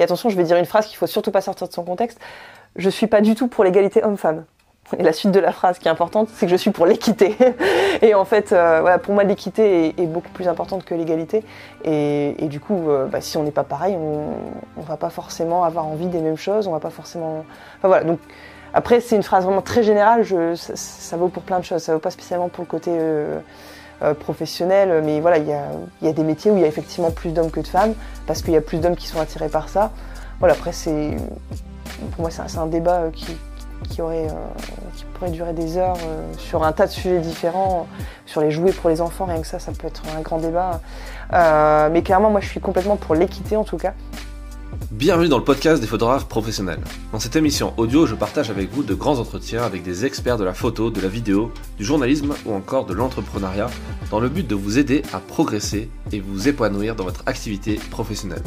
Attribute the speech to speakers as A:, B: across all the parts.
A: Et attention, je vais dire une phrase qu'il faut surtout pas sortir de son contexte. Je suis pas du tout pour l'égalité homme-femme. Et la suite de la phrase qui est importante, c'est que je suis pour l'équité. Et en fait, voilà, pour moi, l'équité est beaucoup plus importante que l'égalité. Et du coup, si on n'est pas pareil, on va pas forcément avoir envie des mêmes choses. On va pas forcément. Enfin voilà. Donc après, c'est une phrase vraiment très générale. Ça vaut pour plein de choses. Ça vaut pas spécialement pour le côté professionnel, mais voilà, il y a des métiers où il y a effectivement plus d'hommes que de femmes, parce qu'il y a plus d'hommes qui sont attirés par ça. Voilà. Après, pour moi, c'est un débat qui pourrait durer des heures sur un tas de sujets différents, sur les jouets pour les enfants, rien que ça peut être un grand débat. Mais clairement, moi je suis complètement pour l'équité en tout cas.
B: Bienvenue dans le podcast des photographes professionnels. Dans cette émission audio, je partage avec vous de grands entretiens avec des experts de la photo, de la vidéo, du journalisme ou encore de l'entrepreneuriat, dans le but de vous aider à progresser et vous épanouir dans votre activité professionnelle.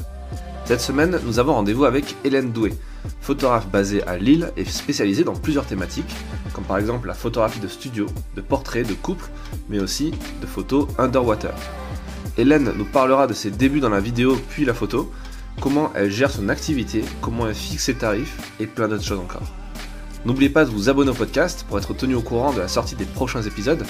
B: Cette semaine, nous avons rendez-vous avec Hélène Doué, photographe basée à Lille et spécialisée dans plusieurs thématiques, comme par exemple la photographie de studio, de portraits, de couple, mais aussi de photos underwater. Hélène nous parlera de ses débuts dans la vidéo puis la photo, comment elle gère son activité, comment elle fixe ses tarifs et plein d'autres choses encore. N'oubliez pas de vous abonner au podcast pour être tenu au courant de la sortie des prochains épisodes.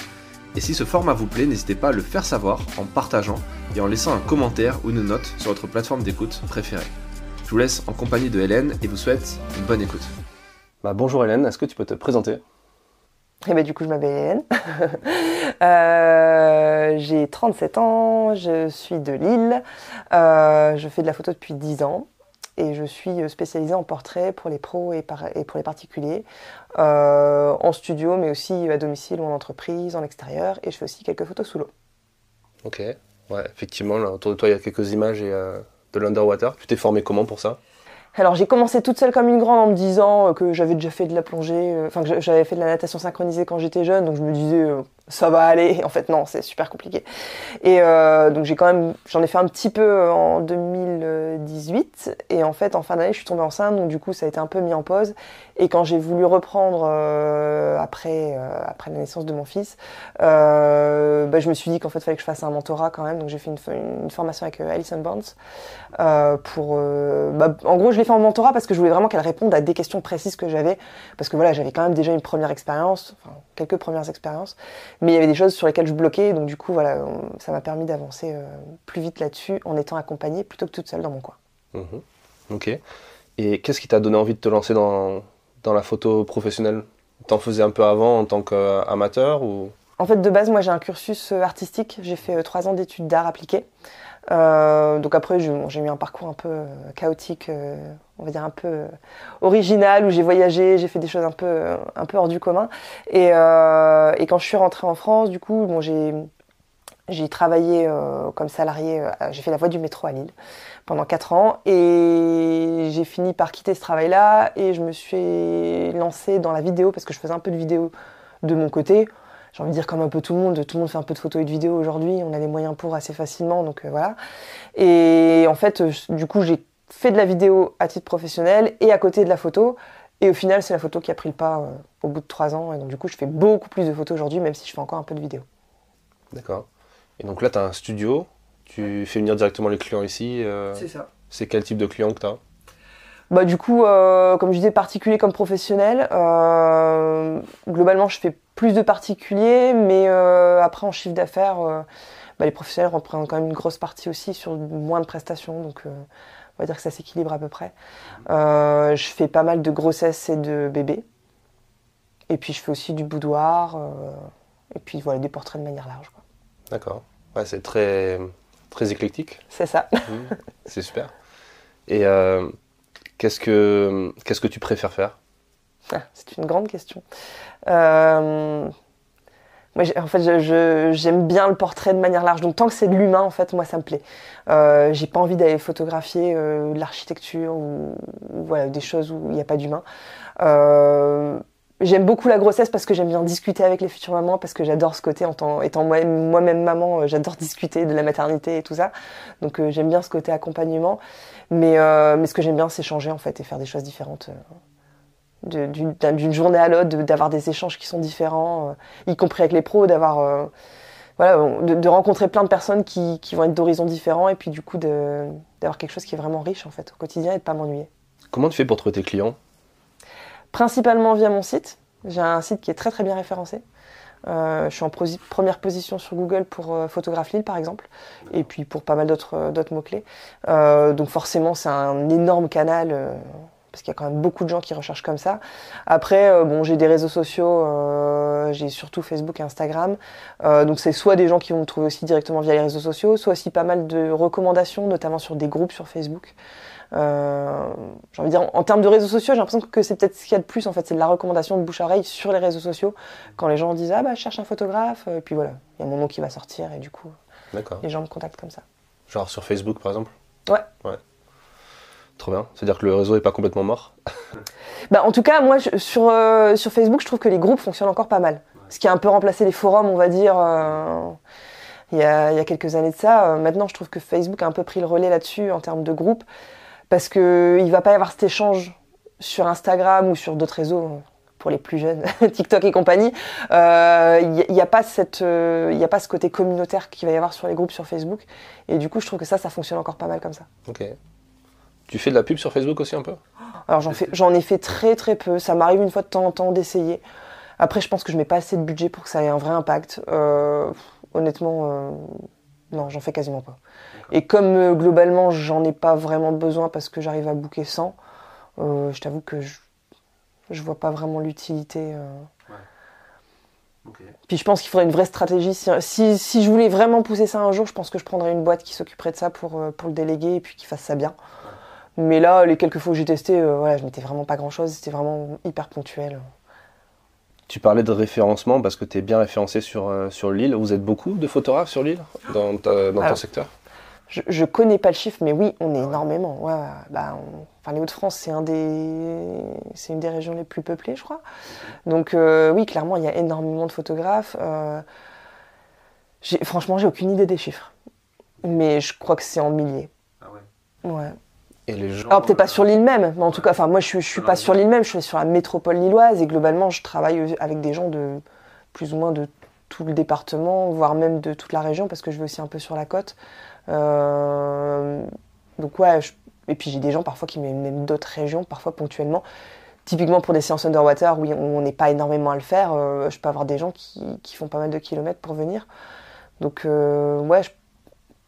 B: Et si ce format vous plaît, n'hésitez pas à le faire savoir en partageant et en laissant un commentaire ou une note sur votre plateforme d'écoute préférée. Je vous laisse en compagnie de Hélène et vous souhaite une bonne écoute. Bonjour Hélène, est-ce que tu peux te présenter ?
A: Du coup, je m'appelle Hélène. J'ai 37 ans, je suis de Lille. Je fais de la photo depuis 10 ans. Et je suis spécialisée en portrait pour les pros et pour les particuliers, en studio, mais aussi à domicile ou en entreprise, en extérieur. Et je fais aussi quelques photos sous l'eau.
B: Ok, ouais, effectivement, là, autour de toi, il y a quelques images et de l'underwater. Tu t'es formée comment pour ça ?
A: Alors j'ai commencé toute seule comme une grande en me disant que j'avais déjà fait de la plongée, que j'avais fait de la natation synchronisée quand j'étais jeune, donc je me disais ça va aller. En fait non, c'est super compliqué. Et donc j'en ai fait un petit peu en 2018 et en fait en fin d'année je suis tombée enceinte, donc du coup ça a été un peu mis en pause. Et quand j'ai voulu reprendre après la naissance de mon fils, je me suis dit qu'en fait il fallait que je fasse un mentorat quand même, donc j'ai fait une formation avec Alison Barnes en gros je l'ai fait en mentorat parce que je voulais vraiment qu'elle réponde à des questions précises que j'avais, parce que voilà, j'avais quand même déjà une première expérience, quelques premières expériences, mais il y avait des choses sur lesquelles je bloquais, donc du coup voilà, ça m'a permis d'avancer plus vite là-dessus en étant accompagnée plutôt que toute seule dans mon coin.
B: Ok. Et qu'est-ce qui t'a donné envie de te lancer dans la photo professionnelle ? T'en faisais un peu avant en tant qu'amateur ou...
A: En fait, de base, moi j'ai un cursus artistique, j'ai fait 3 ans d'études d'art appliqué. Donc après j'ai eu un parcours un peu chaotique, on va dire un peu original, où j'ai voyagé, j'ai fait des choses un peu hors du commun. Et quand je suis rentrée en France, du coup, j'ai travaillé comme salariée, j'ai fait la voie du métro à Lille pendant 4 ans et j'ai fini par quitter ce travail-là et je me suis lancée dans la vidéo parce que je faisais un peu de vidéo de mon côté. J'ai envie de dire comme un peu tout le monde fait un peu de photos et de vidéos aujourd'hui, on a les moyens pour assez facilement, donc voilà. Et en fait, du coup, j'ai fait de la vidéo à titre professionnel et à côté de la photo. Et au final, c'est la photo qui a pris le pas au bout de 3 ans. Et donc du coup, je fais beaucoup plus de photos aujourd'hui, même si je fais encore un peu de vidéo.
B: D'accord. Et donc là, tu as un studio, tu fais venir directement les clients ici.
A: C'est ça.
B: C'est quel type de client que tu as ?
A: Du coup, comme je disais, particulier comme professionnel. Globalement, je fais plus de particuliers, mais après, en chiffre d'affaires, les professionnels représentent quand même une grosse partie aussi sur moins de prestations. Donc, on va dire que ça s'équilibre à peu près. Je fais pas mal de grossesses et de bébés. Et puis, je fais aussi du boudoir. Et puis, voilà, des portraits de manière large, quoi.
B: D'accord. Ouais, c'est très, très éclectique.
A: C'est ça.
B: C'est super. Et... Qu'est-ce que tu préfères faire ?
A: C'est une grande question. Moi, en fait, j'aime bien le portrait de manière large. Donc, tant que c'est de l'humain, en fait, moi, ça me plaît. J'ai pas envie d'aller photographier de l'architecture ou voilà, des choses où il n'y a pas d'humain. J'aime beaucoup la grossesse parce que j'aime bien discuter avec les futures mamans, parce que j'adore ce côté, étant moi-même maman, j'adore discuter de la maternité et tout ça. Donc j'aime bien ce côté accompagnement. Mais ce que j'aime bien, c'est changer en fait et faire des choses différentes. D'une journée à l'autre, d'avoir des échanges qui sont différents, y compris avec les pros, d'avoir voilà, de rencontrer plein de personnes qui vont être d'horizons différents et puis du coup d'avoir quelque chose qui est vraiment riche en fait au quotidien et de pas m'ennuyer.
B: Comment tu fais pour trouver tes clients?
A: Principalement via mon site. J'ai un site qui est très très bien référencé. Je suis en première position sur Google pour Photographe Lille par exemple, et puis pour pas mal d'autres mots-clés. Donc forcément c'est un énorme canal, parce qu'il y a quand même beaucoup de gens qui recherchent comme ça. Après, bon, j'ai des réseaux sociaux, j'ai surtout Facebook et Instagram. Donc c'est soit des gens qui vont me trouver aussi directement via les réseaux sociaux, soit aussi pas mal de recommandations, notamment sur des groupes sur Facebook. J'ai envie de dire, en termes de réseaux sociaux, j'ai l'impression que c'est peut-être ce qu'il y a de plus en fait, c'est de la recommandation de bouche à oreille sur les réseaux sociaux. Quand les gens disent ah bah je cherche un photographe, et puis voilà, il y a mon nom qui va sortir et du coup, les gens me contactent comme ça.
B: Genre sur Facebook par exemple?
A: Ouais.
B: Trop bien. C'est-à-dire que le réseau est pas complètement mort?
A: Bah en tout cas, moi sur Facebook, je trouve que les groupes fonctionnent encore pas mal. Ce qui a un peu remplacé les forums, on va dire. Il y a quelques années de ça. Maintenant, je trouve que Facebook a un peu pris le relais là-dessus en termes de groupe. Parce qu'il ne va pas y avoir cet échange sur Instagram ou sur d'autres réseaux, pour les plus jeunes, TikTok et compagnie. Il n'y a pas ce côté communautaire qu'il va y avoir sur les groupes sur Facebook. Et du coup, je trouve que ça fonctionne encore pas mal comme ça.
B: Ok. Tu fais de la pub sur Facebook aussi un peu?
A: Alors j'en ai fait très très peu. Ça m'arrive une fois de temps en temps d'essayer. Après, je pense que je mets pas assez de budget pour que ça ait un vrai impact. Honnêtement, non, j'en fais quasiment pas. Et comme globalement, j'en ai pas vraiment besoin parce que j'arrive à booker sans, je t'avoue que je vois pas vraiment l'utilité. Okay. Puis je pense qu'il faudrait une vraie stratégie. Si je voulais vraiment pousser ça un jour, je pense que je prendrais une boîte qui s'occuperait de ça pour le déléguer et puis qui fasse ça bien. Ouais. Mais là, les quelques fois que j'ai testé, voilà, je mettais vraiment pas grand-chose. C'était vraiment hyper ponctuel.
B: Tu parlais de référencement parce que tu es bien référencé sur Lille. Vous êtes beaucoup de photographes sur Lille dans ton secteur?
A: Je connais pas le chiffre, mais oui, on est énormément. Ouais, les Hauts-de-France, c'est une des régions les plus peuplées, je crois. Donc oui, clairement, il y a énormément de photographes. Franchement, j'ai aucune idée des chiffres. Mais je crois que c'est en milliers. Ah ouais? Ouais.
B: Et les gens,
A: alors peut-être pas sur l'île même, mais en tout cas, moi je suis pas sur l'île même, je suis sur la métropole lilloise et globalement je travaille avec des gens de plus ou moins de tout le département, voire même de toute la région parce que je vais aussi un peu sur la côte. Donc ouais, et puis j'ai des gens parfois qui viennent d'autres régions, parfois ponctuellement. Typiquement pour des séances underwater où on n'est pas énormément à le faire, je peux avoir des gens qui font pas mal de kilomètres pour venir. Donc ouais,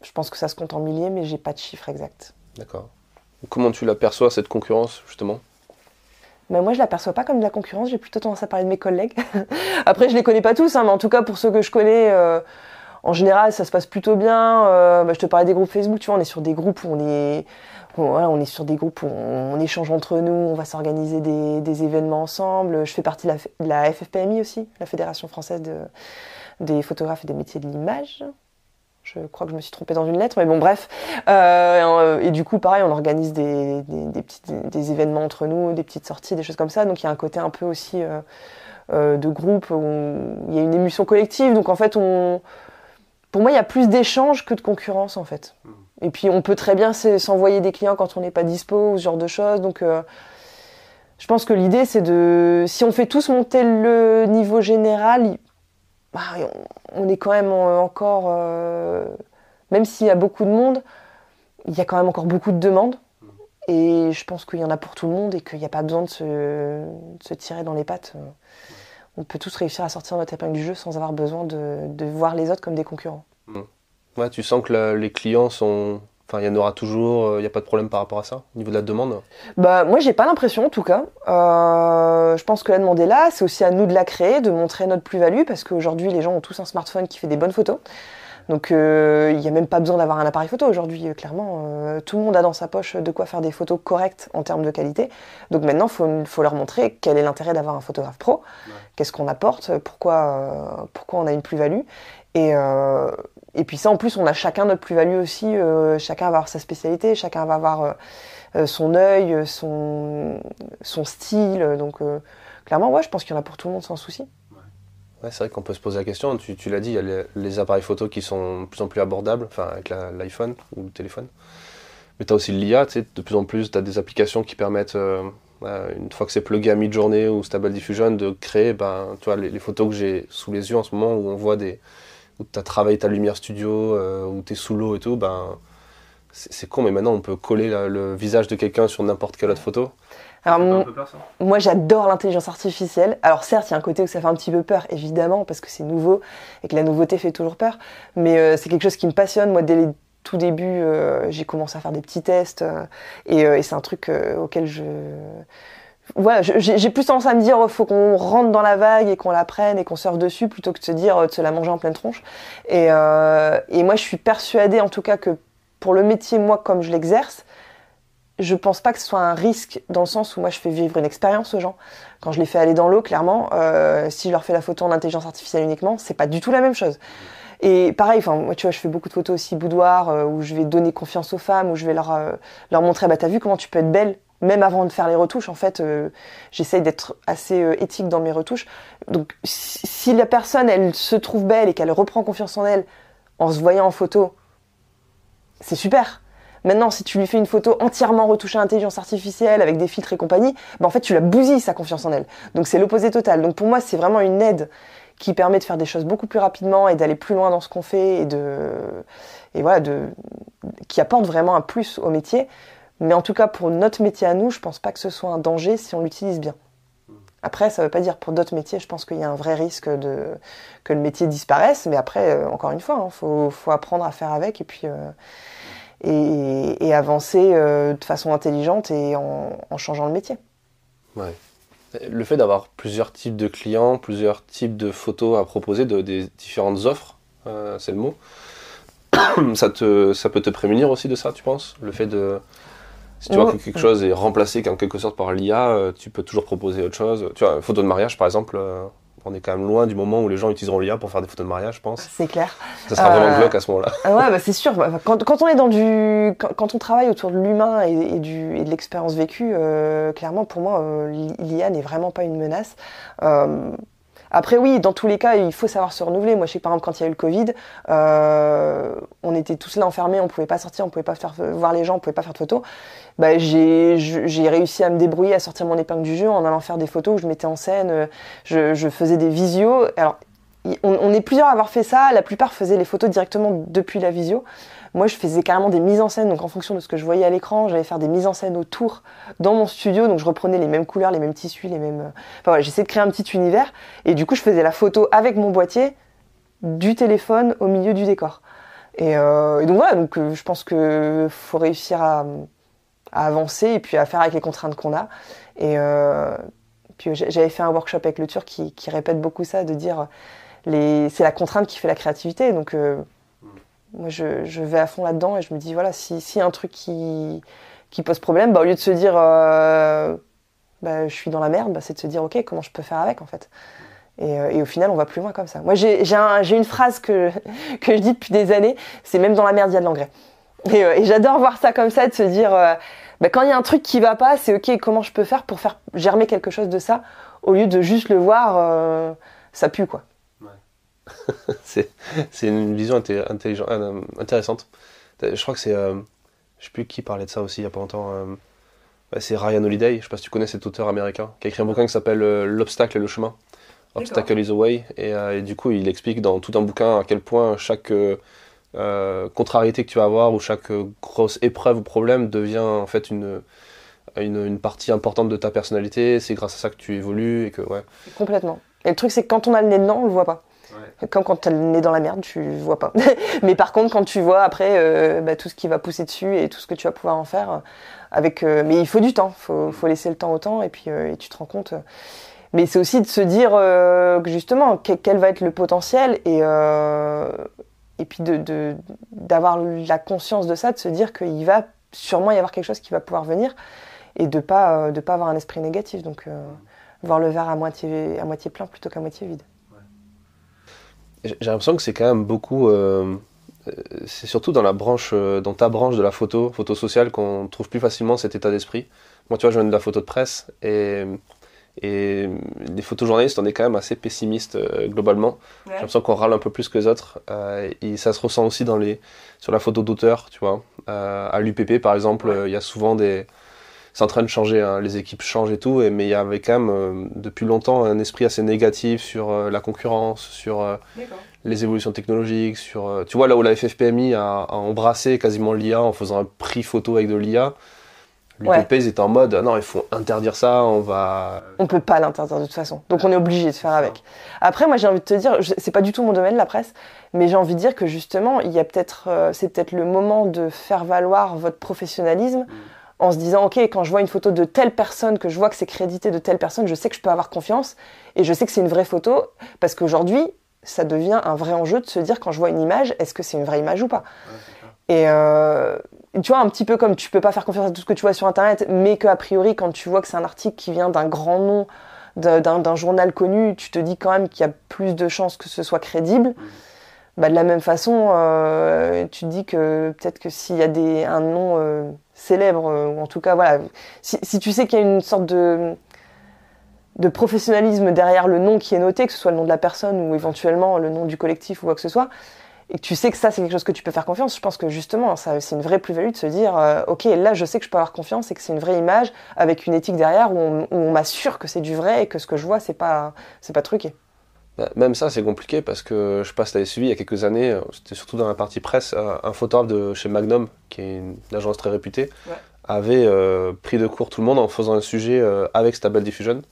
A: je pense que ça se compte en milliers, mais j'ai pas de chiffre exact.
B: D'accord. Comment tu l'aperçois, cette concurrence, justement?
A: Ben moi, je l'aperçois pas comme de la concurrence, j'ai plutôt tendance à parler de mes collègues. Après, je les connais pas tous, mais en tout cas, pour ceux que je connais, en général, ça se passe plutôt bien. Je te parlais des groupes Facebook, tu vois, on est sur des groupes où on échange entre nous, on va s'organiser des événements ensemble. Je fais partie de la FFPMI aussi, la Fédération française des photographes et des métiers de l'image. Je crois que je me suis trompée dans une lettre, mais bon, bref. Et du coup, pareil, on organise des événements entre nous, des petites sorties, des choses comme ça. Donc, il y a un côté un peu aussi de groupe où il y a une émulsion collective. Donc, en fait, pour moi, il y a plus d'échanges que de concurrence, en fait. Et puis, on peut très bien s'envoyer des clients quand on n'est pas dispo, ou ce genre de choses. Donc, je pense que l'idée, c'est si on fait tous monter le niveau général, on est quand même encore, même s'il y a beaucoup de monde, il y a quand même encore beaucoup de demandes. Et je pense qu'il y en a pour tout le monde et qu'il n'y a pas besoin de se tirer dans les pattes. On peut tous réussir à sortir notre épingle du jeu sans avoir besoin de voir les autres comme des concurrents.
B: Ouais, tu sens que les clients sont... Enfin, il y en aura toujours, il n'y a pas de problème par rapport à ça, au niveau de la demande?
A: Moi, j'ai pas l'impression, en tout cas. Je pense que la demande est là. C'est aussi à nous de la créer, de montrer notre plus-value, parce qu'aujourd'hui, les gens ont tous un smartphone qui fait des bonnes photos. Donc, il n'y a même pas besoin d'avoir un appareil photo aujourd'hui, clairement. Tout le monde a dans sa poche de quoi faire des photos correctes en termes de qualité. Donc maintenant, il faut leur montrer quel est l'intérêt d'avoir un photographe pro, qu'est-ce qu'on apporte, pourquoi on a une plus-value. Et puis ça, en plus, on a chacun notre plus-value aussi. Chacun va avoir sa spécialité, chacun va avoir son œil, son style. Donc clairement, ouais, je pense qu'il y en a pour tout le monde sans souci.
B: Ouais, c'est vrai qu'on peut se poser la question. Tu l'as dit, il y a les appareils photo qui sont de plus en plus abordables, enfin avec l'iPhone ou le téléphone. Mais tu as aussi l'IA, tu sais, de plus en plus, tu as des applications qui permettent, une fois que c'est plugué à Midjourney ou Stable Diffusion, de créer tu vois, les photos que j'ai sous les yeux en ce moment, où on voit des
C: où tu as travaillé ta lumière studio, où tu es sous l'eau et tout, ben, c'est con, mais maintenant on peut coller le visage de quelqu'un sur n'importe quelle autre photo.
A: Alors,
B: Ça fait un peu peur, ça ?
A: moi j'adore l'intelligence artificielle. Alors certes, il y a un côté où ça fait un petit peu peur, évidemment, parce que c'est nouveau et que la nouveauté fait toujours peur. Mais c'est quelque chose qui me passionne. Moi, dès les tout débuts, j'ai commencé à faire des petits tests. Et c'est un truc auquel voilà, j'ai plus tendance à me dire faut qu'on rentre dans la vague et qu'on la prenne et qu'on surfe dessus plutôt que de se dire de se la manger en pleine tronche. Et moi, je suis persuadée, en tout cas, que pour le métier, moi, comme je l'exerce, je pense pas que ce soit un risque dans le sens où moi je fais vivre une expérience aux gens. Quand je les fais aller dans l'eau, clairement, si je leur fais la photo en intelligence artificielle uniquement, c'est pas du tout la même chose. Et pareil, moi tu vois, je fais beaucoup de photos aussi boudoir où je vais donner confiance aux femmes, où je vais leur montrer, t'as vu comment tu peux être belle même avant de faire les retouches. En fait, j'essaye d'être assez éthique dans mes retouches. Donc si la personne elle se trouve belle et qu'elle reprend confiance en elle en se voyant en photo, c'est super. Maintenant, si tu lui fais une photo entièrement retouchée à intelligence artificielle avec des filtres et compagnie, en fait, tu la bousilles sa confiance en elle. Donc, c'est l'opposé total. Donc, pour moi, c'est vraiment une aide qui permet de faire des choses beaucoup plus rapidement et d'aller plus loin dans ce qu'on fait qui apporte vraiment un plus au métier. Mais en tout cas, pour notre métier à nous, je pense pas que ce soit un danger si on l'utilise bien. Après, ça veut pas dire pour d'autres métiers, je pense qu'il y a un vrai risque que le métier disparaisse. Mais après, encore une fois, faut apprendre à faire avec et puis et avancer de façon intelligente et en changeant le métier.
C: Ouais. Le fait d'avoir plusieurs types de clients, plusieurs types de photos à proposer, des différentes offres, c'est le mot, ça peut te prémunir aussi de ça, tu penses ? Le fait de... Si tu vois que quelque chose est remplacé en quelque sorte par l'IA, tu peux toujours proposer autre chose. Tu vois, une photo de mariage par exemple, on est quand même loin du moment où les gens utiliseront l'IA pour faire des photos de mariage, je pense.
A: C'est clair.
C: Ça sera vraiment glauque à ce moment-là.
A: Ouais, c'est sûr. Quand on est quand on travaille autour de l'humain et de l'expérience vécue, clairement pour moi, l'IA n'est vraiment pas une menace. Après oui, dans tous les cas, il faut savoir se renouveler. Moi, je sais que par exemple, quand il y a eu le Covid, on était tous là enfermés, on pouvait pas sortir, on pouvait pas voir les gens, on pouvait pas faire de photos. J'ai réussi à me débrouiller, à sortir mon épingle du jeu en allant faire des photos où je mettais en scène, je faisais des visios. Alors, on est plusieurs à avoir fait ça, la plupart faisaient les photos directement depuis la visio. Moi, je faisais carrément des mises en scène, donc en fonction de ce que je voyais à l'écran, j'allais faire des mises en scène autour dans mon studio, donc je reprenais les mêmes couleurs, les mêmes tissus, Enfin voilà, j'essayais de créer un petit univers, et du coup, je faisais la photo avec mon boîtier, du téléphone au milieu du décor. Et donc voilà, je pense que faut réussir à avancer et puis à faire avec les contraintes qu'on a. Et puis j'avais fait un workshop avec le Turc qui répète beaucoup ça, de dire c'est la contrainte qui fait la créativité, donc moi, je vais à fond là-dedans et je me dis, voilà, s'il y a un truc qui pose problème, au lieu de se dire, je suis dans la merde, c'est de se dire, ok, comment je peux faire avec, en fait. Et au final, on va plus loin comme ça. Moi, j'ai une phrase que je dis depuis des années, c'est même dans la merde, il y a de l'engrais. Et j'adore voir ça comme ça, de se dire, quand il y a un truc qui va pas, c'est ok, comment je peux faire pour faire germer quelque chose de ça, au lieu de juste le voir, ça pue, quoi.
C: C'est une vision intéressante. Je crois que c'est... je sais plus qui parlait de ça aussi il y a pas longtemps. C'est Ryan Holiday, je sais pas si tu connais cet auteur américain, qui a écrit un bouquin qui s'appelle L'obstacle et le chemin. Obstacle is the way. Et du coup, il explique dans tout un bouquin à quel point chaque contrariété que tu vas avoir ou chaque grosse épreuve ou problème devient en fait une partie importante de ta personnalité. C'est grâce à ça que tu évolues et que... Ouais.
A: Complètement. Et le truc, c'est que quand on a le nez dedans, on le voit pas. Ouais. Comme quand t'as le nez dans la merde, tu vois pas. Mais par contre, quand tu vois après tout ce qui va pousser dessus et tout ce que tu vas pouvoir en faire, mais il faut du temps, faut laisser le temps au temps et puis et tu te rends compte. Mais c'est aussi de se dire que justement quel va être le potentiel et puis d'avoir la conscience de ça, de se dire qu'il va sûrement y avoir quelque chose qui va pouvoir venir et de pas avoir un esprit négatif. Donc voir le verre à moitié plein plutôt qu'à moitié vide.
C: J'ai l'impression que c'est quand même beaucoup, c'est surtout dans ta branche de la photo sociale qu'on trouve plus facilement cet état d'esprit. Moi, tu vois, je viens de la photo de presse et les photojournalistes, on est quand même assez pessimistes globalement. Ouais. J'ai l'impression qu'on râle un peu plus que les autres. Et ça se ressent aussi sur la photo d'auteur, tu vois. À l'UPP, par exemple, il y a souvent c'est en train de changer, hein, les équipes changent et tout, mais il y avait quand même depuis longtemps un esprit assez négatif sur la concurrence, sur les évolutions technologiques, sur tu vois là où la FFPMI a embrassé quasiment l'IA en faisant un prix photo avec de l'IA. L'UPP, ils étaient en mode non, il faut interdire ça,
A: on peut pas l'interdire de toute façon, donc on est obligé de faire avec. Après, moi j'ai envie de te dire, c'est pas du tout mon domaine la presse, mais j'ai envie de dire que justement il y a c'est peut-être le moment de faire valoir votre professionnalisme en se disant ok, quand je vois une photo de telle personne, que je vois que c'est crédité de telle personne, je sais que je peux avoir confiance et je sais que c'est une vraie photo, parce qu'aujourd'hui ça devient un vrai enjeu de se dire quand je vois une image, est-ce que c'est une vraie image ou pas. Et tu vois, un petit peu comme tu peux pas faire confiance à tout ce que tu vois sur internet, mais qu'a priori quand tu vois que c'est un article qui vient d'un grand nom, d'un journal connu, tu te dis quand même qu'il y a plus de chances que ce soit crédible. Bah, de la même façon, tu te dis que peut-être que s'il y a un nom célèbre, ou en tout cas voilà, si tu sais qu'il y a une sorte de professionnalisme derrière le nom qui est noté, que ce soit le nom de la personne ou éventuellement le nom du collectif ou quoi que ce soit, et que tu sais que ça c'est quelque chose que tu peux faire confiance, je pense que justement ça, c'est une vraie plus-value de se dire ok, là je sais que je peux avoir confiance et que c'est une vraie image avec une éthique derrière où on m'assure que c'est du vrai et que ce que je vois c'est pas truqué.
C: Même ça c'est compliqué parce que je sais pas si tu avais suivi il y a quelques années, c'était surtout dans la partie presse, un photographe de chez Magnum, qui est une agence très réputée, avait pris de court tout le monde en faisant un sujet avec Stable Diffusion.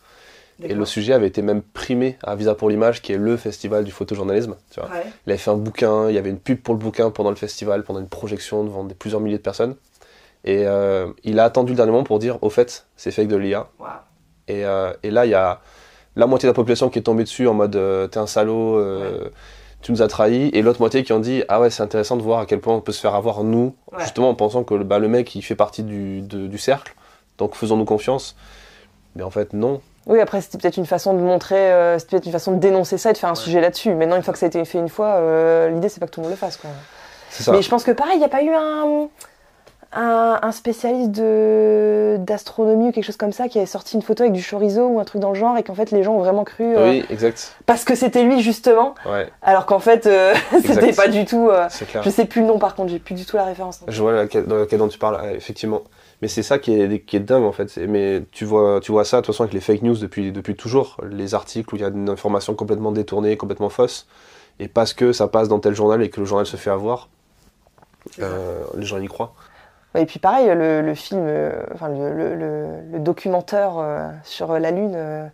C: Et le sujet avait été même primé à Visa pour l'image, qui est le festival du photojournalisme. Tu vois. Il avait fait un bouquin, il y avait une pub pour le bouquin pendant le festival, pendant une projection devant plusieurs milliers de personnes. Et il a attendu le dernier moment pour dire, au fait, c'est fake de l'IA. Wow. Et là, il y a la moitié de la population qui est tombée dessus en mode t'es un salaud, tu nous as trahis. Et l'autre moitié qui ont dit, ah ouais, c'est intéressant de voir à quel point on peut se faire avoir, nous, justement en pensant que le mec, il fait partie du cercle. Donc faisons-nous confiance. Mais en fait, non.
A: Oui, après, c'était peut-être une façon de montrer, c'était peut-être une façon de dénoncer ça et de faire un sujet là-dessus. Maintenant, une fois que ça a été fait une fois, l'idée, c'est pas que tout le monde le fasse, quoi.
C: C'est ça.
A: Mais je pense que pareil, il n'y a pas eu un spécialiste d'astronomie ou quelque chose comme ça qui avait sorti une photo avec du chorizo ou un truc dans le genre et qu'en fait, les gens ont vraiment cru...
C: oui, exact.
A: Parce que c'était lui, justement. Ouais. Alors qu'en fait, c'était pas du tout...
C: c'est clair.
A: Je sais plus le nom, par contre, j'ai plus du tout la référence.
C: Je vois dans laquelle dont tu parles, effectivement. Mais c'est ça qui est dingue en fait. Mais tu vois ça de toute façon avec les fake news depuis toujours. Les articles où il y a une information complètement détournée, complètement fausse. Et parce que ça passe dans tel journal et que le journal se fait avoir, les gens y croient.
A: Et puis pareil, le film, le documentaire sur la Lune,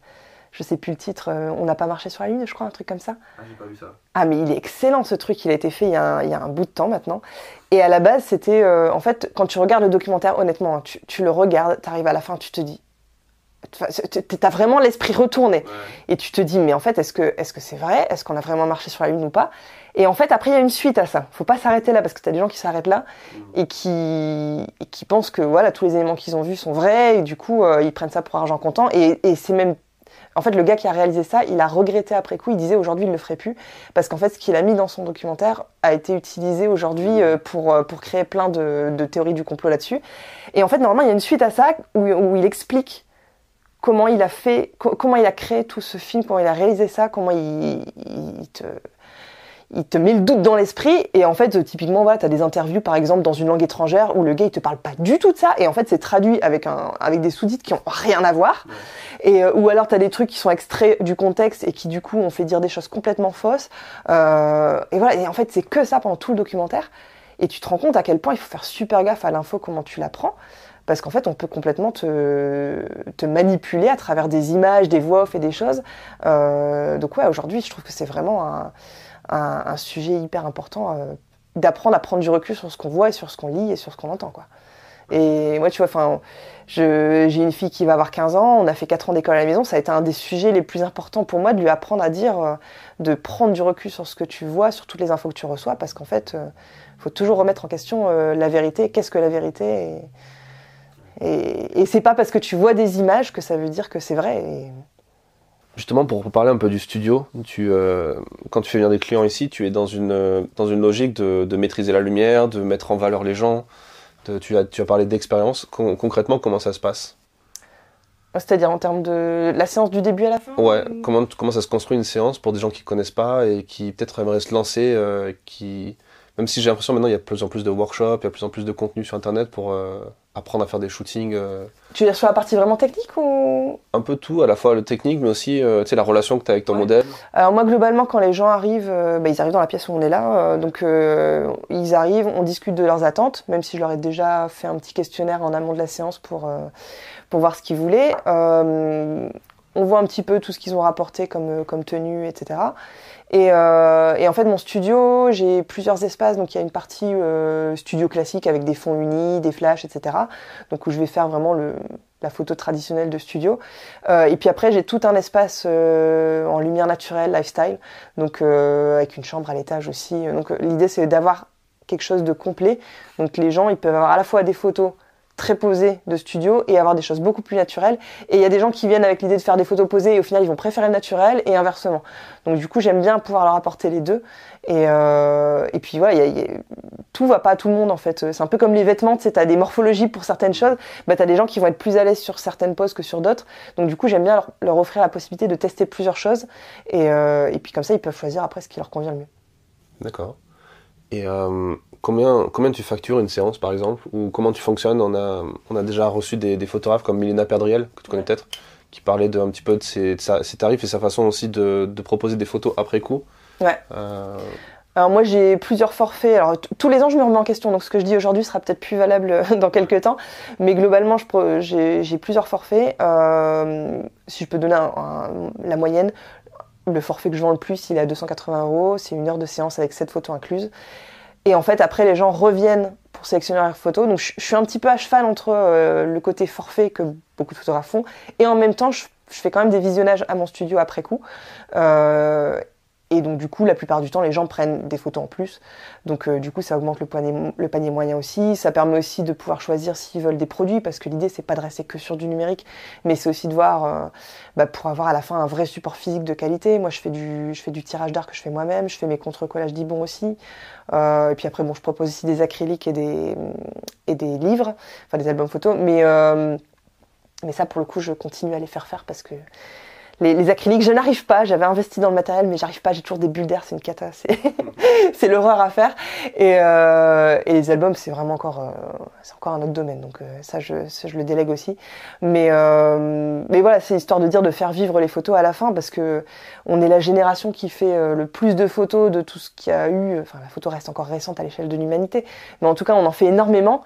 A: je sais plus le titre, On n'a pas marché sur la Lune, je crois, un truc comme ça.
B: Ah, j'ai pas vu ça.
A: Ah, mais il est excellent ce truc, il a été fait il y a un bout de temps maintenant. Et à la base, c'était, en fait, quand tu regardes le documentaire, honnêtement, tu le regardes, t'arrives à la fin, tu te dis, t'as vraiment l'esprit retourné. Et tu te dis, mais en fait, est-ce que c'est vrai? Est-ce qu'on a vraiment marché sur la Lune ou pas? Et en fait, après, il y a une suite à ça. Faut pas s'arrêter là, parce que t'as des gens qui s'arrêtent là et qui pensent que voilà, tous les éléments qu'ils ont vus sont vrais, et du coup, ils prennent ça pour argent comptant. Et c'est même... En fait, le gars qui a réalisé ça, il a regretté après coup, il disait aujourd'hui il ne le ferait plus, parce qu'en fait, ce qu'il a mis dans son documentaire a été utilisé aujourd'hui pour créer plein de théories du complot là-dessus. Et en fait, normalement, il y a une suite à ça où il explique comment il a fait, comment il a créé tout ce film, comment il a réalisé ça, comment il te met le doute dans l'esprit. Et en fait, typiquement, voilà, t'as des interviews, par exemple, dans une langue étrangère où le gars, il te parle pas du tout de ça. Et en fait, c'est traduit avec des sous-titres qui ont rien à voir. Et, ou alors, t'as des trucs qui sont extraits du contexte et qui, du coup, ont fait dire des choses complètement fausses. Et voilà. Et en fait, c'est que ça pendant tout le documentaire. Et tu te rends compte à quel point il faut faire super gaffe à l'info, comment tu la prends. Parce qu'en fait, on peut complètement te manipuler à travers des images, des voix off et des choses. Donc ouais, aujourd'hui, je trouve que c'est vraiment un sujet hyper important d'apprendre à prendre du recul sur ce qu'on voit et sur ce qu'on lit et sur ce qu'on entend, quoi. Et moi, tu vois, enfin, j'ai une fille qui va avoir 15 ans, on a fait 4 ans d'école à la maison, ça a été un des sujets les plus importants pour moi de lui apprendre à dire, de prendre du recul sur ce que tu vois, sur toutes les infos que tu reçois, parce qu'en fait, faut toujours remettre en question la vérité, qu'est-ce que la vérité et c'est pas parce que tu vois des images que ça veut dire que c'est vrai.
C: Justement, pour parler un peu du studio, quand tu fais venir des clients ici, tu es dans une logique de maîtriser la lumière, de mettre en valeur les gens. Tu as parlé d'expérience. Concrètement, comment ça se passe?
A: C'est-à-dire en termes de la séance du début à la fin?
C: Ouais, comment ça se construit une séance pour des gens qui ne connaissent pas et qui peut-être aimeraient se lancer, Même si j'ai l'impression maintenant il y a de plus en plus de workshops, il y a de plus en plus de contenu sur internet pour apprendre à faire des shootings.
A: Tu veux dire sur la partie vraiment technique ou...
C: Un peu tout, à la fois le technique, mais aussi tu sais, la relation que tu as avec ton modèle.
A: Alors moi globalement quand les gens arrivent, ils arrivent dans la pièce où on est là, donc ils arrivent, on discute de leurs attentes, même si je leur ai déjà fait un petit questionnaire en amont de la séance pour voir ce qu'ils voulaient. On voit un petit peu tout ce qu'ils ont rapporté comme tenue, etc. Et en fait, mon studio, j'ai plusieurs espaces. Donc, il y a une partie studio classique avec des fonds unis, des flashs, etc. Donc, où je vais faire vraiment la photo traditionnelle de studio. Et puis après, j'ai tout un espace en lumière naturelle, lifestyle. Donc, avec une chambre à l'étage aussi. Donc, l'idée, c'est d'avoir quelque chose de complet. Donc, les gens, ils peuvent avoir à la fois des photos très posées de studio et avoir des choses beaucoup plus naturelles. Et il y a des gens qui viennent avec l'idée de faire des photos posées et au final ils vont préférer le naturel et inversement. Donc du coup j'aime bien pouvoir leur apporter les deux. Et puis voilà, tout va pas à tout le monde en fait. C'est un peu comme les vêtements, tu sais, t'as des morphologies pour certaines choses, bah t'as des gens qui vont être plus à l'aise sur certaines poses que sur d'autres. Donc du coup j'aime bien leur offrir la possibilité de tester plusieurs choses et puis comme ça ils peuvent choisir après ce qui leur convient le mieux.
C: D'accord. Et combien tu factures une séance par exemple, ou comment tu fonctionnes? On a déjà reçu des photographes comme Milena Perdriel, que tu connais peut-être, qui parlait un petit peu de ses tarifs et sa façon aussi de proposer des photos après coup.
A: Ouais. Alors moi j'ai plusieurs forfaits. Alors tous les ans je me remets en question, donc ce que je dis aujourd'hui sera peut-être plus valable dans quelques temps. Mais globalement j'ai plusieurs forfaits. Si je peux donner la moyenne, le forfait que je vends le plus il est à 280 €. C'est 1 heure de séance avec 7 photos incluses. Et en fait, après, les gens reviennent pour sélectionner leurs photos. Donc, je suis un petit peu à cheval entre le côté forfait que beaucoup de photographes font. Et en même temps, je fais quand même des visionnages à mon studio après coup. Et donc, du coup, la plupart du temps, les gens prennent des photos en plus. Donc, du coup, ça augmente le panier moyen aussi. Ça permet aussi de pouvoir choisir s'ils veulent des produits. Parce que l'idée, c'est pas de rester que sur du numérique. Mais c'est aussi de voir, pour avoir à la fin un vrai support physique de qualité. Moi, je fais du tirage d'art que je fais moi-même. Je fais mes contre-collages d'Ibon aussi. Et puis après, je propose aussi des acryliques et des livres. Enfin, des albums photos. Mais ça, pour le coup, je continue à les faire parce que les acryliques, je n'arrive pas. J'avais investi dans le matériel, mais j'arrive pas. J'ai toujours des bulles d'air, c'est une cata. C'est l'horreur à faire. Et les albums, c'est vraiment encore un autre domaine. Donc ça, je le délègue aussi. Mais voilà, c'est histoire de faire vivre les photos à la fin, parce que on est la génération qui fait le plus de photos de tout ce qu'il y a eu. Enfin, la photo reste encore récente à l'échelle de l'humanité, mais en tout cas, on en fait énormément.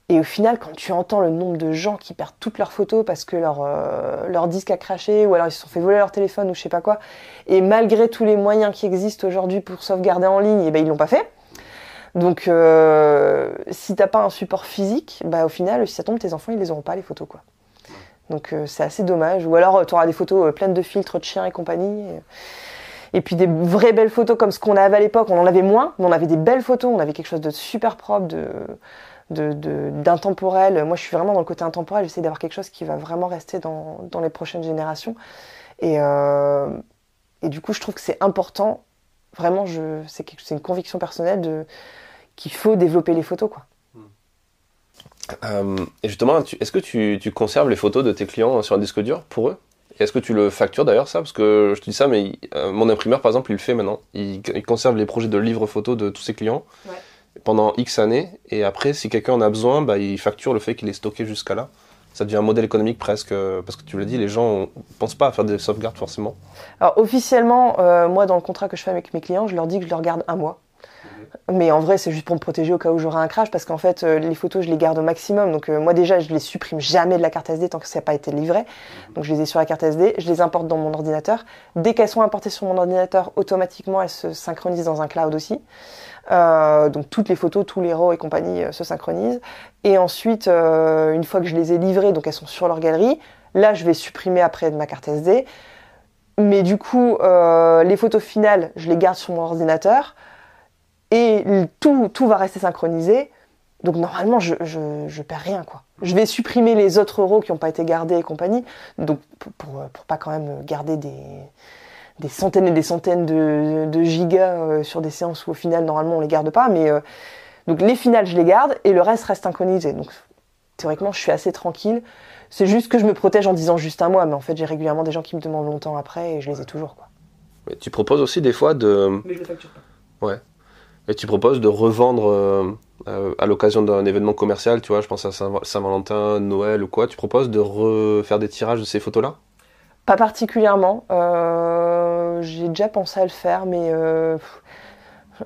A: Et au final, quand tu entends le nombre de gens qui perdent toutes leurs photos parce que leur disque a craché, ou alors ils se sont fait voler leur téléphone ou je sais pas quoi, et malgré tous les moyens qui existent aujourd'hui pour sauvegarder en ligne, ils l'ont pas fait. Donc si t'as pas un support physique, au final, si ça tombe, tes enfants ils les auront pas les photos quoi. Donc c'est assez dommage. Ou alors tu auras des photos pleines de filtres de chiens et compagnie. Et puis des vraies belles photos comme ce qu'on avait à l'époque, on en avait moins, mais on avait des belles photos, on avait quelque chose de super propre, d'intemporel. Moi je suis vraiment dans le côté intemporel, j'essaie d'avoir quelque chose qui va vraiment rester dans les prochaines générations. Et du coup je trouve que c'est important, vraiment c'est une conviction personnelle qu'il faut développer les photos quoi.
C: Et justement, est-ce que tu conserves les photos de tes clients sur un disque dur pour eux? Et est-ce que tu le factures d'ailleurs ça? Parce que je te dis ça, mais mon imprimeur par exemple il le fait maintenant. Il conserve les projets de livres photos de tous ses clients. Ouais. Pendant X années, et après si quelqu'un en a besoin, il facture le fait qu'il est stocké jusqu'à là. Ça devient un modèle économique presque, parce que tu l'as dit, les gens ne pensent pas à faire des sauvegardes forcément.
A: Alors officiellement, moi dans le contrat que je fais avec mes clients, je leur dis que je leur garde 1 mois. Mais en vrai c'est juste pour me protéger au cas où j'aurai un crash, parce qu'en fait les photos je les garde au maximum. Donc moi déjà je les supprime jamais de la carte SD tant que ça n'a pas été livré. Donc je les ai sur la carte SD, je les importe dans mon ordinateur. Dès qu'elles sont importées sur mon ordinateur, automatiquement elles se synchronisent dans un cloud aussi. Donc toutes les photos, tous les RAW et compagnie se synchronisent. Et ensuite, une fois que je les ai livrées, donc elles sont sur leur galerie, là je vais supprimer après de ma carte SD. Mais du coup, les photos finales, je les garde sur mon ordinateur. Et tout va rester synchronisé. Donc normalement, je perds rien quoi. Je vais supprimer les autres RAW qui n'ont pas été gardés et compagnie. Donc pour pas quand même garder des centaines et des centaines de gigas sur des séances où au final normalement on les garde pas, mais donc les finales je les garde et le reste reste synchronisé. Donc théoriquement je suis assez tranquille. C'est juste que je me protège en disant juste 1 mois, mais en fait j'ai régulièrement des gens qui me demandent longtemps après et je les ai toujours quoi.
C: Mais tu proposes aussi des fois de...
A: Mais je les facture pas.
C: Ouais. Et tu proposes de revendre à l'occasion d'un événement commercial, tu vois, je pense à Saint-Valentin, Noël ou quoi, tu proposes de refaire des tirages de ces photos-là?
A: Pas particulièrement. J'ai déjà pensé à le faire, mais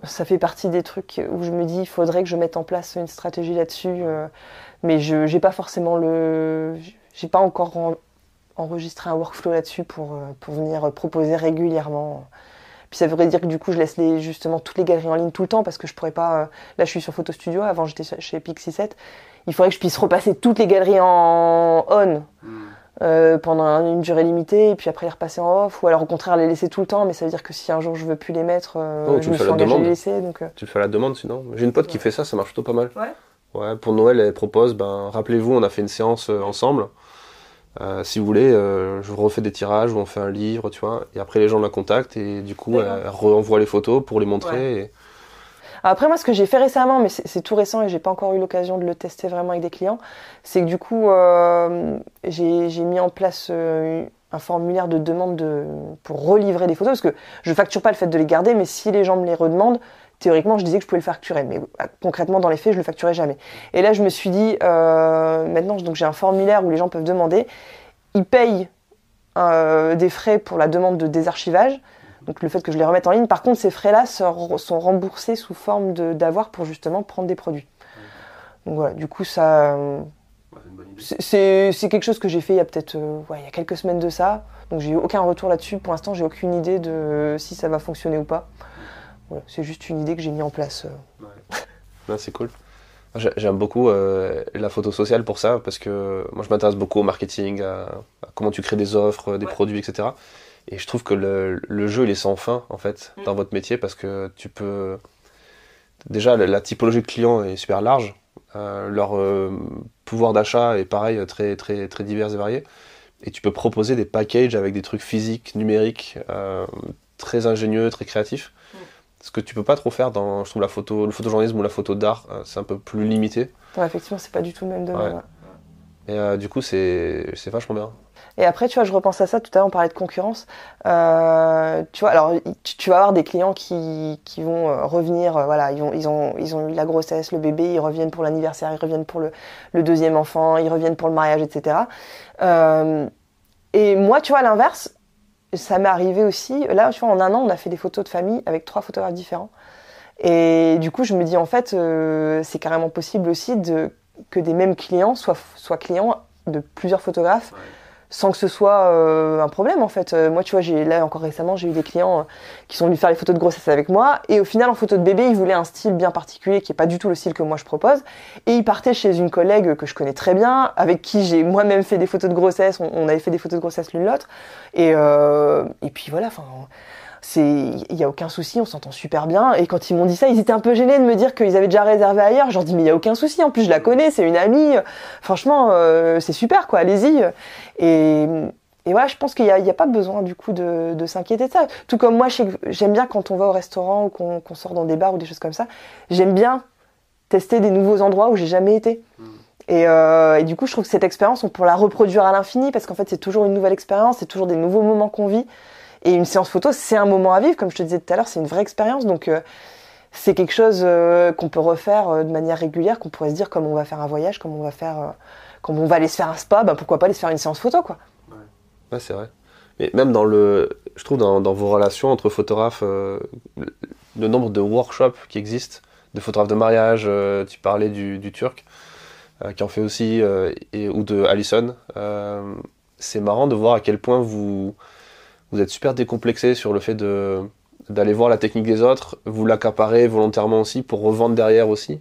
A: ça fait partie des trucs où je me dis il faudrait que je mette en place une stratégie là-dessus. Mais j'ai pas forcément j'ai pas encore enregistré un workflow là-dessus pour venir proposer régulièrement. Puis ça voudrait dire que du coup je laisse justement toutes les galeries en ligne tout le temps parce que je pourrais pas. Là je suis sur Photo Studio, avant j'étais chez Pixie 7. Il faudrait que je puisse repasser toutes les galeries en on. Pendant une durée limitée et puis après les repasser en off, ou alors au contraire les laisser tout le temps, mais ça veut dire que si un jour je veux plus les mettre, je me suis engagée à les laisser. Donc,
C: Tu fais la demande sinon. J'ai une pote qui fait ça marche plutôt pas mal.
A: Ouais.
C: Ouais, pour Noël, elle propose, rappelez-vous, on a fait une séance ensemble. Si vous voulez, je vous refais des tirages ou on fait un livre, tu vois. Et après les gens la contactent et du coup elle renvoie les photos pour les montrer. Ouais. Et...
A: Après moi ce que j'ai fait récemment, mais c'est tout récent et j'ai pas encore eu l'occasion de le tester vraiment avec des clients, c'est que du coup j'ai mis en place un formulaire de demande pour relivrer des photos, parce que je facture pas le fait de les garder, mais si les gens me les redemandent, théoriquement je disais que je pouvais le facturer, mais concrètement dans les faits je le facturais jamais. Et là je me suis dit, maintenant donc j'ai un formulaire où les gens peuvent demander, ils payent des frais pour la demande de désarchivage, donc le fait que je les remette en ligne. Par contre, ces frais-là sont remboursés sous forme d'avoir pour justement prendre des produits. Donc voilà, du coup ça, c'est quelque chose que j'ai fait il y a peut-être il y a quelques semaines de ça. Donc j'ai eu aucun retour là-dessus. Pour l'instant, j'ai aucune idée de si ça va fonctionner ou pas. Voilà, c'est juste une idée que j'ai mis en place.
C: Ouais, c'est cool. J'aime beaucoup la photo sociale pour ça, parce que moi je m'intéresse beaucoup au marketing, à comment tu crées des offres, des produits, etc. Et je trouve que le jeu il est sans fin en fait dans votre métier, parce que tu peux déjà la typologie de clients est super large, leur pouvoir d'achat est pareil, très très très divers et varié, et tu peux proposer des packages avec des trucs physiques, numériques, très ingénieux, très créatifs. Ce que tu peux pas trop faire dans, je trouve, le photojournalisme ou la photo d'art, c'est un peu plus limité.
A: Ouais, effectivement, c'est pas du tout le même domaine.
C: Ouais. Et du coup, c'est vachement bien.
A: Et après, tu vois, je repense à ça, tout à l'heure on parlait de concurrence. Tu vois, alors tu vas avoir des clients qui vont revenir, voilà, ils ont eu la grossesse, le bébé, ils reviennent pour l'anniversaire, ils reviennent pour le deuxième enfant, ils reviennent pour le mariage, etc. Et moi, tu vois, à l'inverse, ça m'est arrivé aussi. Là, tu vois, en un an, on a fait des photos de famille avec 3 photographes différents. Et du coup, je me dis, en fait, c'est carrément possible aussi que des mêmes clients soient clients de plusieurs photographes, sans que ce soit un problème, en fait. Moi, tu vois, là, encore récemment, j'ai eu des clients qui sont venus faire les photos de grossesse avec moi. Et au final, en photo de bébé, ils voulaient un style bien particulier, qui n'est pas du tout le style que moi, je propose. Et ils partaient chez une collègue que je connais très bien, avec qui j'ai moi-même fait des photos de grossesse. On avait fait des photos de grossesse l'une l'autre. Et puis voilà, enfin... il n'y a aucun souci, on s'entend super bien. Et quand ils m'ont dit ça, ils étaient un peu gênés de me dire qu'ils avaient déjà réservé ailleurs. Je leur dis, mais il n'y a aucun souci, en plus je la connais, c'est une amie. Franchement, c'est super, quoi, allez-y. Et voilà, je pense qu'il n'y a pas besoin du coup de s'inquiéter de ça. Tout comme moi, j'aime bien quand on va au restaurant ou qu'on sort dans des bars ou des choses comme ça, j'aime bien tester des nouveaux endroits où j'ai jamais été. Et du coup, je trouve que cette expérience, on peut la reproduire à l'infini, parce qu'en fait, c'est toujours une nouvelle expérience, c'est toujours des nouveaux moments qu'on vit. Et une séance photo, c'est un moment à vivre, comme je te disais tout à l'heure, c'est une vraie expérience. Donc, c'est quelque chose qu'on peut refaire de manière régulière, qu'on pourrait se dire comme on va faire un voyage, comme on va aller se faire un spa, pourquoi pas aller se faire une séance photo, quoi.
C: Ouais, c'est vrai. Mais même je trouve dans vos relations entre photographes, le nombre de workshops qui existent, de photographes de mariage, tu parlais du Turc, qui en fait aussi, ou de Alison. C'est marrant de voir à quel point vous êtes super décomplexé sur le fait d'aller voir la technique des autres, vous l'accaparez volontairement aussi pour revendre derrière aussi.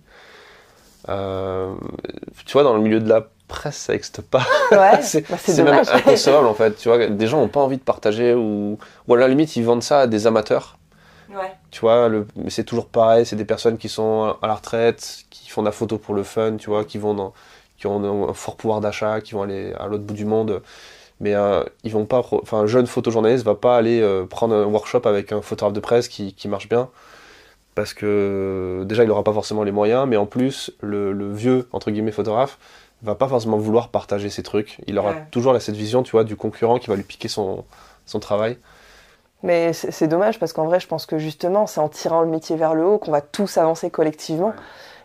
C: Tu vois, dans le milieu de la presse, ça n'existe pas.
A: Ouais,
C: c'est même inconcevable en fait. Tu vois, des gens n'ont pas envie de partager, ou à la limite ils vendent ça à des amateurs.
A: Ouais.
C: Tu vois, mais c'est toujours pareil, c'est des personnes qui sont à la retraite, qui font de la photo pour le fun, tu vois, qui ont un fort pouvoir d'achat, qui vont aller à l'autre bout du monde. Mais ils vont pas, un jeune photojournaliste va pas aller prendre un workshop avec un photographe de presse qui marche bien, parce que déjà il aura pas forcément les moyens, mais en plus le vieux entre guillemets photographe va pas forcément vouloir partager ses trucs. Il aura toujours cette vision, tu vois, du concurrent qui va lui piquer son travail.
A: Mais c'est dommage parce qu'en vrai, je pense que justement, c'est en tirant le métier vers le haut qu'on va tous avancer collectivement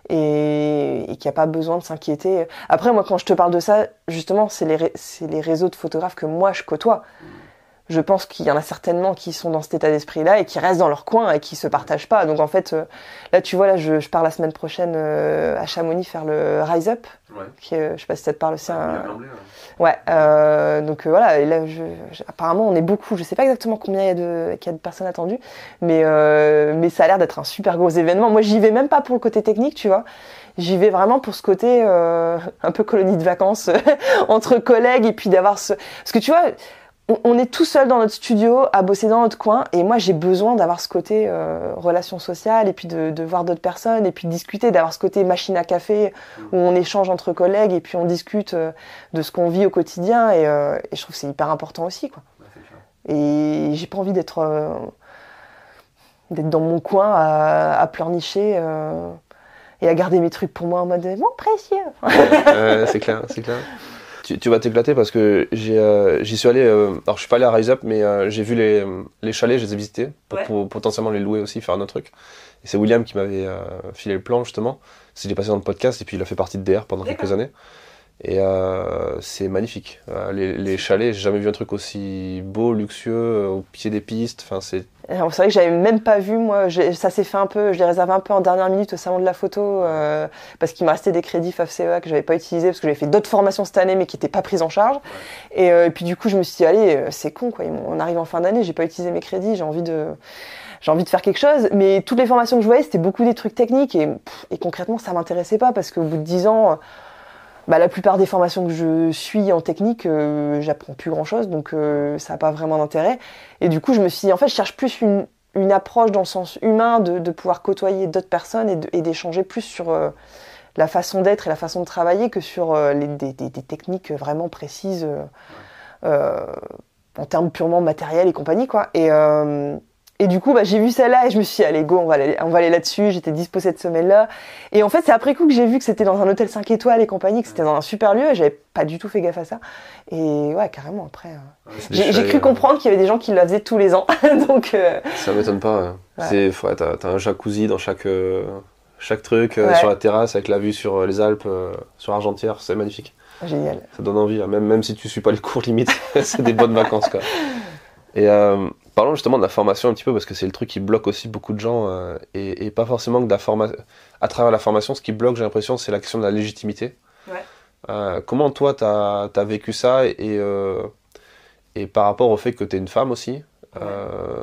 A: et qu'il n'y a pas besoin de s'inquiéter. Après, moi, quand je te parle de ça, justement, c'est les réseaux de photographes que moi, je côtoie. Je pense qu'il y en a certainement qui sont dans cet état d'esprit-là et qui restent dans leur coin et qui se partagent pas. Donc en fait, là, tu vois, là, je pars la semaine prochaine à Chamonix faire le Rise Up, qui est, je sais pas si ça te parle aussi. Donc voilà, et là, apparemment, on est beaucoup. Je sais pas exactement combien il y a de personnes attendues, mais ça a l'air d'être un super gros événement. Moi, j'y vais même pas pour le côté technique, tu vois. J'y vais vraiment pour ce côté un peu colonie de vacances entre collègues et puis d'avoir ce... Parce que tu vois... On est tout seul dans notre studio à bosser dans notre coin et moi j'ai besoin d'avoir ce côté relation sociale et puis de voir d'autres personnes et puis de discuter, d'avoir ce côté machine à café où on échange entre collègues et puis on discute de ce qu'on vit au quotidien et je trouve que c'est hyper important aussi quoi. Et j'ai pas envie d'être dans mon coin à pleurnicher et à garder mes trucs pour moi en mode mon précieux.
C: C'est clair. Tu vas t'éclater parce que j'y suis allé, alors je suis pas allé à Rise Up, mais j'ai vu les chalets, je les ai visités pour potentiellement les louer aussi, faire un autre truc. Et c'est William qui m'avait filé le plan justement, parce qu'il est passé dans le podcast et puis il a fait partie de DR pendant quelques années. Et c'est magnifique. Les chalets, j'ai jamais vu un truc aussi beau, luxueux, au pied des pistes. Enfin, c'est
A: vrai que j'avais même pas vu, moi. Ça s'est fait un peu, je l'ai réservé un peu en dernière minute au salon de la photo, parce qu'il me restait des crédits FAFCEA que j'avais pas utilisés, parce que j'avais fait d'autres formations cette année, mais qui étaient pas prises en charge. Et puis du coup, je me suis dit, allez, c'est con, quoi. On arrive en fin d'année, j'ai pas utilisé mes crédits, j'ai envie de faire quelque chose. Mais toutes les formations que je voyais, c'était beaucoup des trucs techniques, et concrètement, ça m'intéressait pas, parce qu'au bout de 10 ans, la plupart des formations que je suis en technique, j'apprends plus grand chose, donc ça n'a pas vraiment d'intérêt. Et du coup, je me suis dit, en fait, je cherche plus une approche dans le sens humain de pouvoir côtoyer d'autres personnes et d'échanger plus sur la façon d'être et la façon de travailler que sur des techniques vraiment précises en termes purement matériels et compagnie, quoi. Et du coup, j'ai vu celle-là et je me suis dit, allez, go, on va aller là-dessus. J'étais dispo cette semaine-là. Et en fait, c'est après coup que j'ai vu que c'était dans un hôtel 5 étoiles et compagnie, que c'était dans un super lieu. Et j'avais pas du tout fait gaffe à ça. Et ouais, carrément, après. J'ai cru comprendre qu'il y avait des gens qui la faisaient tous les ans. Donc.
C: Ça m'étonne pas. Ouais. T'as un jacuzzi dans chaque truc, sur la terrasse, avec la vue sur les Alpes, sur Argentière. C'est magnifique.
A: Génial.
C: Ça donne envie, hein. Même si tu suis pas les cours limite, c'est des bonnes vacances, quoi. Et parlons justement de la formation un petit peu, parce que c'est le truc qui bloque aussi beaucoup de gens, et pas forcément que de la formation. À travers la formation, ce qui bloque, j'ai l'impression, c'est la question de la légitimité. Ouais. Comment toi, t'as vécu ça, et par rapport au fait que t'es une femme aussi,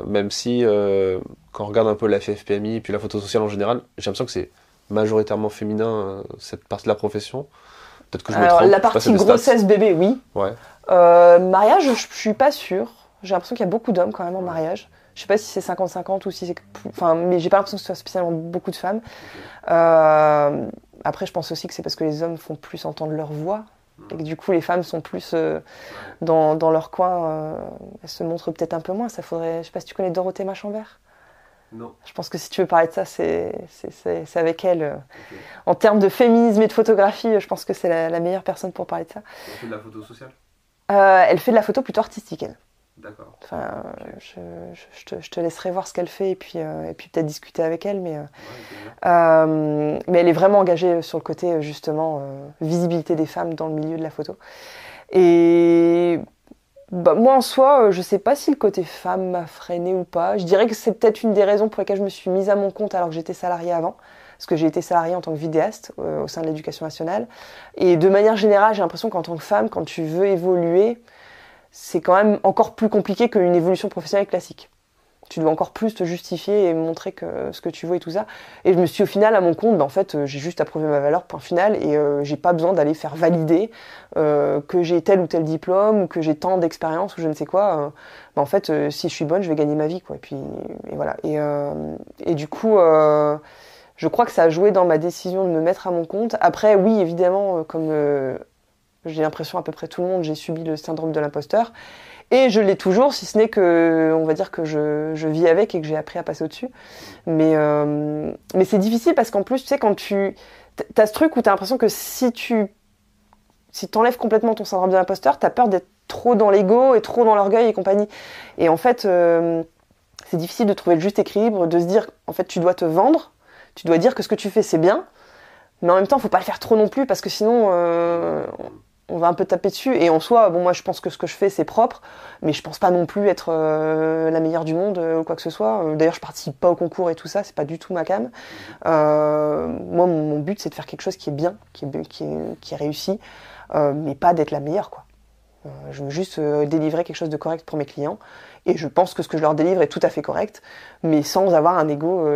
C: même si quand on regarde un peu la FFPMI et puis la photo sociale en général, j'ai l'impression que c'est majoritairement féminin, cette partie de la profession. Peut-être que je me trompe.
A: La partie grossesse bébé, oui.
C: Ouais.
A: Mariage, je suis pas sûre. J'ai l'impression qu'il y a beaucoup d'hommes quand même en mariage. Je sais pas si c'est 50-50 ou si c'est... Enfin, mais j'ai pas l'impression que ce soit spécialement beaucoup de femmes. Après, je pense aussi que c'est parce que les hommes font plus entendre leur voix. Et que du coup, les femmes sont plus dans leur coin. Elles se montrent peut-être un peu moins. Ça faudrait... Je sais pas si tu connais Dorothée Machambert.
C: Non.
A: Je pense que si tu veux parler de ça, c'est avec elle. Okay. En termes de féminisme et de photographie, je pense que c'est la meilleure personne pour parler de ça.
B: Elle fait de la photo sociale ?
A: Elle fait de la photo plutôt artistique, elle.
B: D'accord.
A: Enfin, je te laisserai voir ce qu'elle fait et puis peut-être discuter avec elle, mais elle est vraiment engagée sur le côté justement visibilité des femmes dans le milieu de la photo. Et moi en soi, je sais pas si le côté femme m'a freinée ou pas. Je dirais que c'est peut-être une des raisons pour lesquelles je me suis mise à mon compte alors que j'étais salariée avant. Parce que j'ai été salariée en tant que vidéaste au sein de l'éducation nationale. Et de manière générale, j'ai l'impression qu'en tant que femme, quand tu veux évoluer, c'est quand même encore plus compliqué qu'une évolution professionnelle classique. Tu dois encore plus te justifier et montrer ce que tu veux et tout ça. Et je me suis au final à mon compte, en fait, j'ai juste à prouver ma valeur, point final, et j'ai pas besoin d'aller faire valider que j'ai tel ou tel diplôme, ou que j'ai tant d'expérience, ou je ne sais quoi. En fait, si je suis bonne, je vais gagner ma vie, quoi. Et voilà. Et du coup, je crois que ça a joué dans ma décision de me mettre à mon compte. Après, oui, évidemment, comme... j'ai l'impression à peu près tout le monde, j'ai subi le syndrome de l'imposteur. Et je l'ai toujours, si ce n'est que, on va dire que je vis avec et que j'ai appris à passer au-dessus. Mais c'est difficile parce qu'en plus, tu sais, quand t'as ce truc où t'as l'impression que si t'enlèves complètement ton syndrome de l'imposteur, t'as peur d'être trop dans l'ego et trop dans l'orgueil et compagnie. Et en fait, c'est difficile de trouver le juste équilibre, de se dire, en fait, tu dois te vendre, tu dois dire que ce que tu fais, c'est bien, mais en même temps, il ne faut pas le faire trop non plus, parce que sinon, on va un peu taper dessus. Et en soi, bon, moi, je pense que ce que je fais, c'est propre, mais je pense pas non plus être la meilleure du monde ou quoi que ce soit. D'ailleurs, je participe pas au concours et tout ça, c'est pas du tout ma came. Moi, mon but, c'est de faire quelque chose qui est bien, qui est réussi, mais pas d'être la meilleure, quoi. Je veux juste délivrer quelque chose de correct pour mes clients, et je pense que ce que je leur délivre est tout à fait correct, mais sans avoir un ego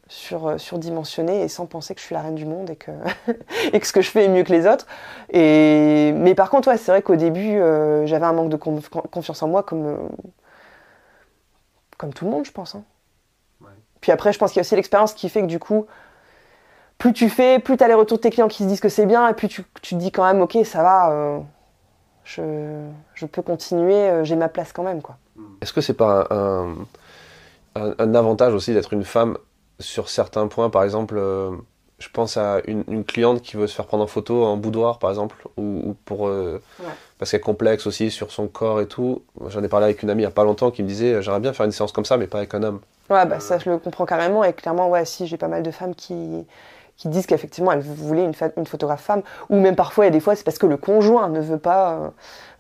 A: surdimensionné et sans penser que je suis la reine du monde et que, et que ce que je fais est mieux que les autres. Mais par contre, ouais, c'est vrai qu'au début, j'avais un manque de confiance en moi comme tout le monde, je pense. Hein. Ouais. Puis après, je pense qu'il y a aussi l'expérience qui fait que du coup, plus tu fais, plus tu as les retours de tes clients qui se disent que c'est bien, et puis tu te dis quand même, ok, ça va... Je peux continuer, j'ai ma place quand même, quoi.
C: Est-ce que c'est pas un avantage aussi d'être une femme sur certains points? Par exemple, je pense à une cliente qui veut se faire prendre en photo en boudoir, par exemple, ou pour parce qu'elle est complexe aussi sur son corps et tout. J'en ai parlé avec une amie il y a pas longtemps qui me disait j'aimerais bien faire une séance comme ça, mais pas avec un homme.
A: Ouais, bah ça je le comprends carrément, et clairement, ouais, si j'ai pas mal de femmes qui disent qu'effectivement elles voulaient une photographe femme, ou même parfois, il y a des fois, c'est parce que le conjoint ne veut pas,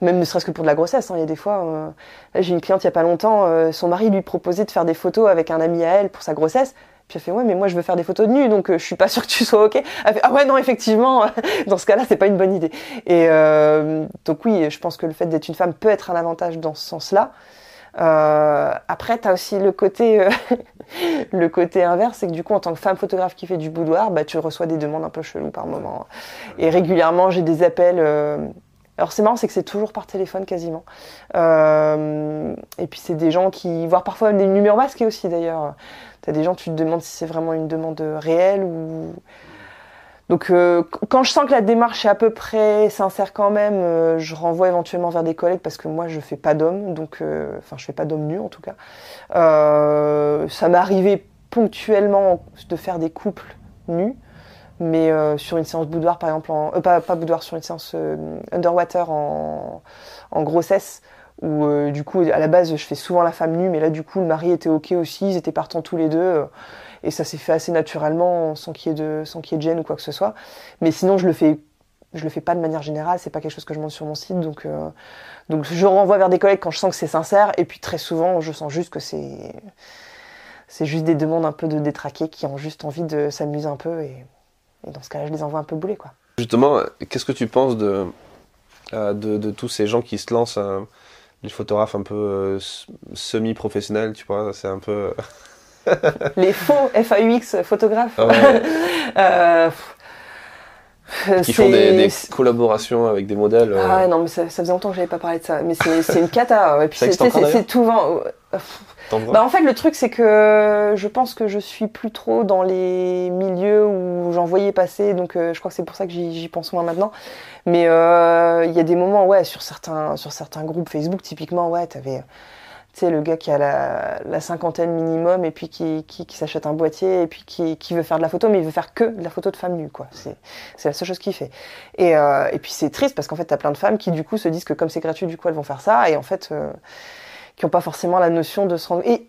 A: même ne serait-ce que pour de la grossesse, hein, il y a des fois, là, j'ai une cliente il y a pas longtemps, son mari lui proposait de faire des photos avec un ami à elle pour sa grossesse, puis elle fait ouais, mais moi je veux faire des photos de nu, donc je suis pas sûre que tu sois ok. Elle fait ah ouais, non, effectivement, dans ce cas-là c'est pas une bonne idée. Et donc oui, je pense que le fait d'être une femme peut être un avantage dans ce sens-là. Après, t'as aussi le côté inverse, c'est que du coup, en tant que femme photographe qui fait du boudoir, bah, tu reçois des demandes un peu cheloues par moment. Et régulièrement, j'ai des appels. Alors, c'est marrant, c'est que c'est toujours par téléphone quasiment. Et puis, c'est des gens qui, voire parfois des numéros masqués aussi d'ailleurs. T'as des gens, tu te demandes si c'est vraiment une demande réelle ou. Donc quand je sens que la démarche est à peu près sincère quand même, je renvoie éventuellement vers des collègues parce que moi je fais pas d'hommes, donc enfin je fais pas d'hommes nus en tout cas. Ça m'est arrivé ponctuellement de faire des couples nus, mais sur une séance boudoir par exemple, pas boudoir, sur une séance underwater en grossesse, où du coup à la base je fais souvent la femme nue, mais là du coup le mari était ok aussi, ils étaient partants tous les deux. Et ça s'est fait assez naturellement, sans qu'il y ait de gêne ou quoi que ce soit. Mais sinon, je le fais pas de manière générale, c'est pas quelque chose que je montre sur mon site. Donc je renvoie vers des collègues quand je sens que c'est sincère. Et puis très souvent, je sens juste que c'est juste des demandes un peu de détraqués qui ont juste envie de s'amuser un peu. Et dans ce cas-là, je les envoie un peu bouler, quoi.
C: Justement, qu'est-ce que tu penses de tous ces gens qui se lancent, les photographes un peu semi-professionnels, tu vois, c'est un peu...
A: Les faux FAUX photographes.
C: Ouais. Qui font des collaborations avec des modèles.
A: Ah ouais, non, mais ça faisait longtemps que j'avais pas parlé de ça. Mais c'est une cata. Et puis c'est tout. Bah, en fait, le truc, c'est que je pense que je suis plus trop dans les milieux où j'en voyais passer. Donc je crois que c'est pour ça que j'y pense moins maintenant. Mais il y a des moments, ouais, sur certains groupes Facebook, typiquement, ouais, t'avais... Tu sais, le gars qui a la cinquantaine minimum et puis qui s'achète un boîtier et puis qui veut faire de la photo, mais il veut faire que de la photo de femme nue, quoi. C'est la seule chose qu'il fait. Et puis c'est triste parce qu'en fait, t'as plein de femmes qui, du coup, se disent que comme c'est gratuit, du coup, elles vont faire ça, et en fait, qui n'ont pas forcément la notion de se rendre... Et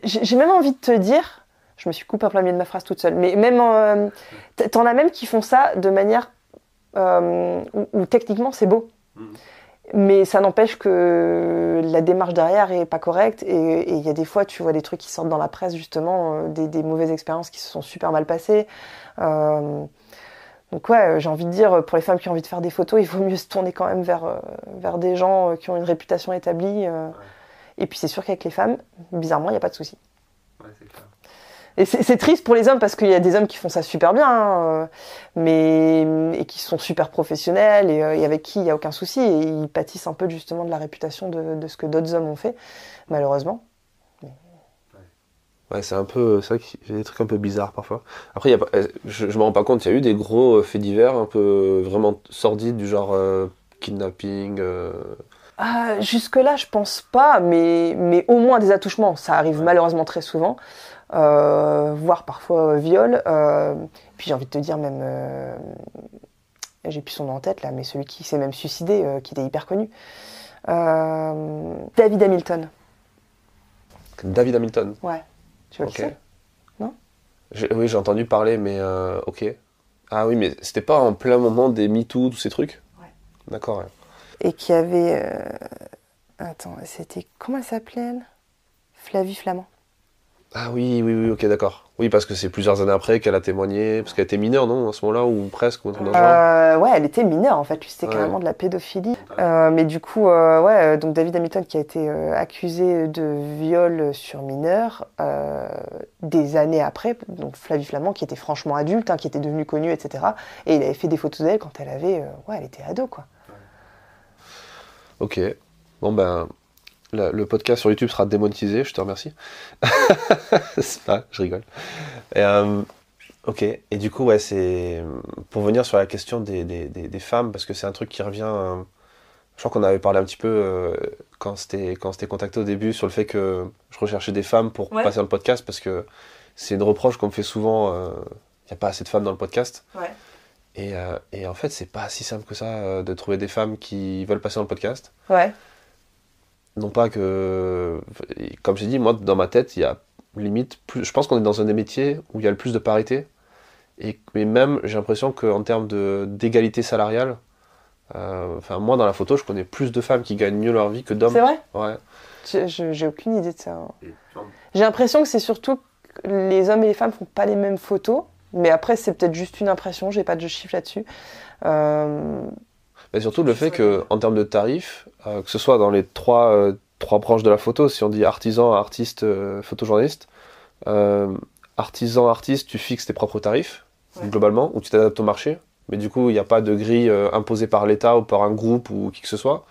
A: j'ai même envie de te dire, je me suis coupée en plein milieu de ma phrase toute seule, mais même, t'en as même qui font ça de manière où techniquement, c'est beau. Mais ça n'empêche que la démarche derrière est pas correcte, et il y a des fois tu vois des trucs qui sortent dans la presse justement, des mauvaises expériences qui se sont super mal passées. Donc ouais, j'ai envie de dire, pour les femmes qui ont envie de faire des photos, il vaut mieux se tourner quand même vers des gens qui ont une réputation établie. Et puis c'est sûr qu'avec les femmes, bizarrement, il n'y a pas de souci. Ouais, c'est clair. Et c'est triste pour les hommes parce qu'il y a des hommes qui font ça super bien, hein, et qui sont super professionnels et avec qui il n'y a aucun souci, et ils pâtissent un peu justement de la réputation de ce que d'autres hommes ont fait, malheureusement.
C: Ouais, c'est vrai qu'il y a des trucs un peu bizarres parfois. Après, je me rends pas compte, il y a eu des gros faits divers un peu vraiment sordides, du genre kidnapping.
A: Jusque-là, je pense pas, mais au moins des attouchements, ça arrive malheureusement très souvent. Voire parfois viol. Puis j'ai envie de te dire même, j'ai plus son nom en tête là, mais celui qui s'est même suicidé, qui était hyper connu, David Hamilton.
C: David Hamilton.
A: Ouais. Tu vois qui c'est ? Non ?
C: Oui, j'ai entendu parler, mais ok. Ah oui, mais c'était pas en plein moment des MeToo, tous ces trucs ?
A: Ouais.
C: D'accord, ouais.
A: Et qui avait... Attends, c'était... Comment elle s'appelait, elle ? Flavie Flamand.
C: Ah oui, ok, d'accord. Oui, parce que c'est plusieurs années après qu'elle a témoigné, parce qu'elle était mineure, non, à ce moment-là, ou presque, ou un truc dans le genre.
A: Ouais, elle était mineure, en fait. Lui, c'était carrément de la pédophilie. Mais du coup, donc David Hamilton qui a été accusé de viol sur mineur des années après. Donc Flavie Flamand qui était franchement adulte, qui était devenue connue, etc. Et il avait fait des photos d'elle quand elle avait... elle était ado, quoi.
C: Ok. Bon, ben... Le podcast sur YouTube sera démonétisé, je te remercie. C'est pas, je rigole. Et, ok, et du coup, ouais, c'est pour venir sur la question des femmes, parce que c'est un truc qui revient. Je crois qu'on avait parlé un petit peu quand c'était contacté au début sur le fait que je recherchais des femmes pour passer dans le podcast, parce que c'est une reproche qu'on me fait souvent. Il n'y a pas assez de femmes dans le podcast.
A: Ouais.
C: Et en fait, c'est pas si simple que ça de trouver des femmes qui veulent passer dans le podcast.
A: Ouais.
C: Non pas que, comme j'ai dit, moi dans ma tête, il y a limite plus. Je pense qu'on est dans un des métiers où il y a le plus de parité. Mais même, j'ai l'impression qu'en termes d'égalité salariale, moi dans la photo, je connais plus de femmes qui gagnent mieux leur vie que d'hommes.
A: C'est vrai ?
C: Ouais.
A: J'ai aucune idée de ça. J'ai l'impression que c'est surtout que les hommes et les femmes font pas les mêmes photos. Mais après, c'est peut-être juste une impression. J'ai pas de chiffre là-dessus.
C: Mais surtout le fait qu'en termes de tarifs, que ce soit dans les trois branches de la photo, si on dit artisan, artiste, photojournaliste, artisan, artiste, tu fixes tes propres tarifs, globalement, ou tu t'adaptes au marché. Mais du coup, il n'y a pas de grille imposée par l'État ou par un groupe ou qui que ce soit.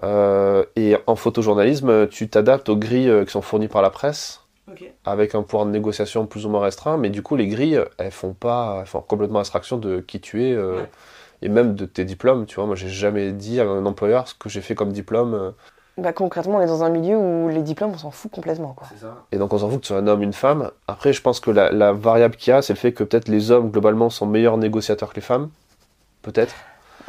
C: Et en photojournalisme, tu t'adaptes aux grilles qui sont fournies par la presse, avec un pouvoir de négociation plus ou moins restreint. Mais du coup, les grilles, elles font complètement abstraction de qui tu es. Et même de tes diplômes, tu vois, moi j'ai jamais dit à un employeur ce que j'ai fait comme diplôme.
A: Concrètement, on est dans un milieu où les diplômes, on s'en fout complètement, quoi.
C: C'est ça. Et donc on s'en fout que tu sois un homme, une femme. Après, je pense que la variable qu'il y a, c'est le fait que peut-être les hommes, globalement, sont meilleurs négociateurs que les femmes. Peut-être.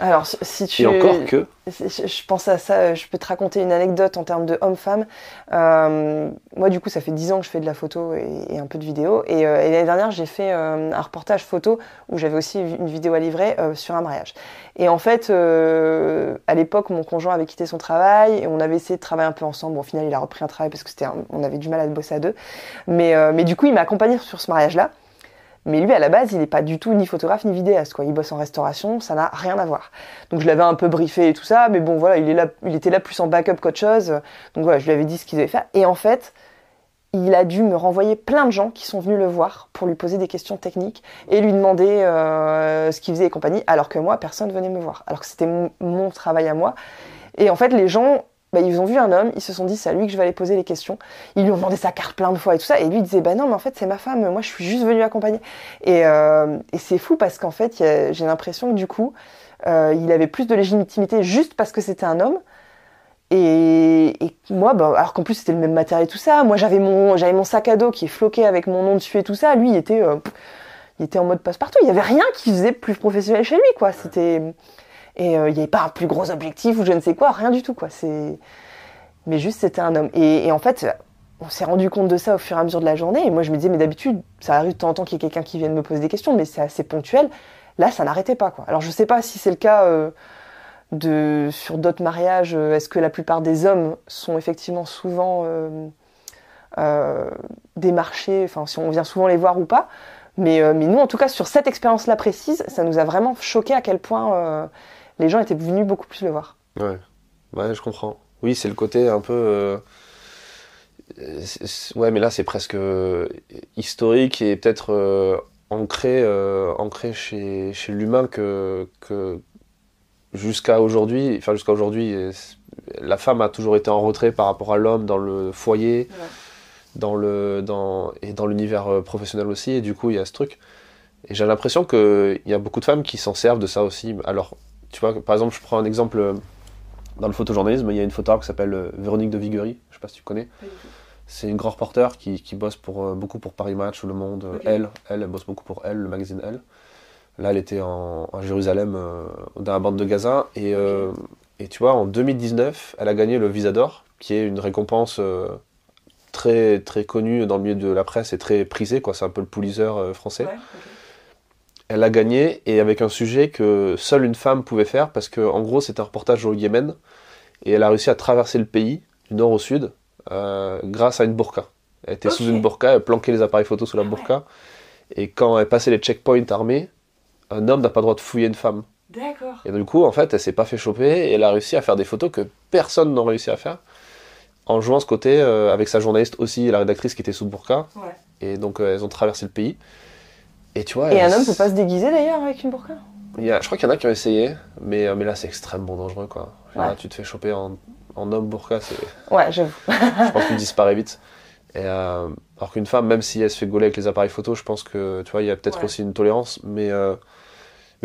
A: Alors, si tu...
C: Et encore que...
A: Je pense à ça, je peux te raconter une anecdote en termes de homme-femme. Moi, du coup, ça fait 10 ans que je fais de la photo et un peu de vidéo. Et l'année dernière, j'ai fait un reportage photo où j'avais aussi une vidéo à livrer sur un mariage. Et en fait, à l'époque, mon conjoint avait quitté son travail et on avait essayé de travailler un peu ensemble. Bon, au final, il a repris un travail parce que on avait du mal à bosser à deux. Mais du coup, il m'a accompagnée sur ce mariage-là. Mais lui, à la base, il n'est pas du tout ni photographe ni vidéaste, quoi. Il bosse en restauration, ça n'a rien à voir. Donc je l'avais un peu briefé et tout ça, mais bon, voilà, il était là plus en backup qu'autre chose. Donc voilà, je lui avais dit ce qu'il devait faire. Et en fait, il a dû me renvoyer plein de gens qui sont venus le voir pour lui poser des questions techniques et lui demander ce qu'il faisait et compagnie, alors que moi, personne venait me voir. Alors que c'était mon travail à moi. Et en fait, les gens... ils ont vu un homme, ils se sont dit c'est à lui que je vais aller poser les questions. Ils lui ont demandé sa carte plein de fois et tout ça. Et lui il disait non mais en fait c'est ma femme, moi je suis juste venu accompagner. Et c'est fou parce qu'en fait j'ai l'impression que du coup il avait plus de légitimité juste parce que c'était un homme. Et moi, alors qu'en plus c'était le même matériel et tout ça. Moi j'avais mon sac à dos qui est floqué avec mon nom dessus et tout ça. Lui il était en mode passe-partout. Il y avait rien qui faisait plus professionnel chez lui quoi. C'était... Et il n'y avait pas un plus gros objectif ou je ne sais quoi, rien du tout, quoi. Mais juste, c'était un homme. Et en fait, on s'est rendu compte de ça au fur et à mesure de la journée. Et moi, je me disais, mais d'habitude, ça arrive de temps en temps qu'il y ait quelqu'un qui vienne me poser des questions, mais c'est assez ponctuel. Là, ça n'arrêtait pas, quoi. Alors, je ne sais pas si c'est le cas sur d'autres mariages. Est-ce que la plupart des hommes sont effectivement souvent démarchés, enfin, si on vient souvent les voir ou pas. Mais nous, en tout cas, sur cette expérience-là précise, ça nous a vraiment choqué à quel point les gens étaient venus beaucoup plus le voir.
C: Ouais, je comprends. Oui, c'est le côté un peu... Ouais, mais là, c'est presque historique et peut-être ancré chez l'humain que jusqu'à aujourd'hui, la femme a toujours été en retrait par rapport à l'homme dans le foyer, et dans l'univers professionnel aussi, et du coup, il y a ce truc. Et j'ai l'impression qu'il y a beaucoup de femmes qui s'en servent de ça aussi. Alors, tu vois, par exemple, je prends un exemple dans le photojournalisme, il y a une photographe qui s'appelle Véronique de Viguerie, je sais pas si tu connais. C'est une grand reporter qui bosse beaucoup pour Paris Match ou Le Monde. Okay. Elle bosse beaucoup pour Elle, le magazine Elle. Là, elle était à Jérusalem, dans la bande de Gaza. Et tu vois, en 2019, elle a gagné le Visa d'Or, qui est une récompense très, très connu dans le milieu de la presse et très prisé, quoi. C'est un peu le Pulitzer français.
A: Ouais, ok.
C: Elle a gagné, et avec un sujet que seule une femme pouvait faire, parce que en gros c'est un reportage au Yémen, et elle a réussi à traverser le pays, du nord au sud, grâce à une burqa. Elle était sous une burqa, elle planquait les appareils photo sous la burqa, et quand elle passait les checkpoints armés, un homme n'a pas le droit de fouiller une femme.
A: D'accord.
C: Et du coup, en fait, elle s'est pas fait choper, et elle a réussi à faire des photos que personne n'a réussi à faire, en jouant ce côté, avec sa journaliste aussi, et la rédactrice qui était sous burqa,
A: Ouais.
C: et donc elles ont traversé le pays. Et tu vois,
A: Et un homme peut pas se déguiser d'ailleurs avec une burqa?
C: je crois qu'il y en a qui ont essayé, mais là c'est extrêmement dangereux, quoi. Genre,
A: Ouais.
C: là, tu te fais choper en homme burqa,
A: Ouais, j'avoue.
C: je pense que tu disparais vite. Et, alors qu'une femme, même si elle se fait gauler avec les appareils photo, je pense que tu vois, il y a peut-être aussi une tolérance, mais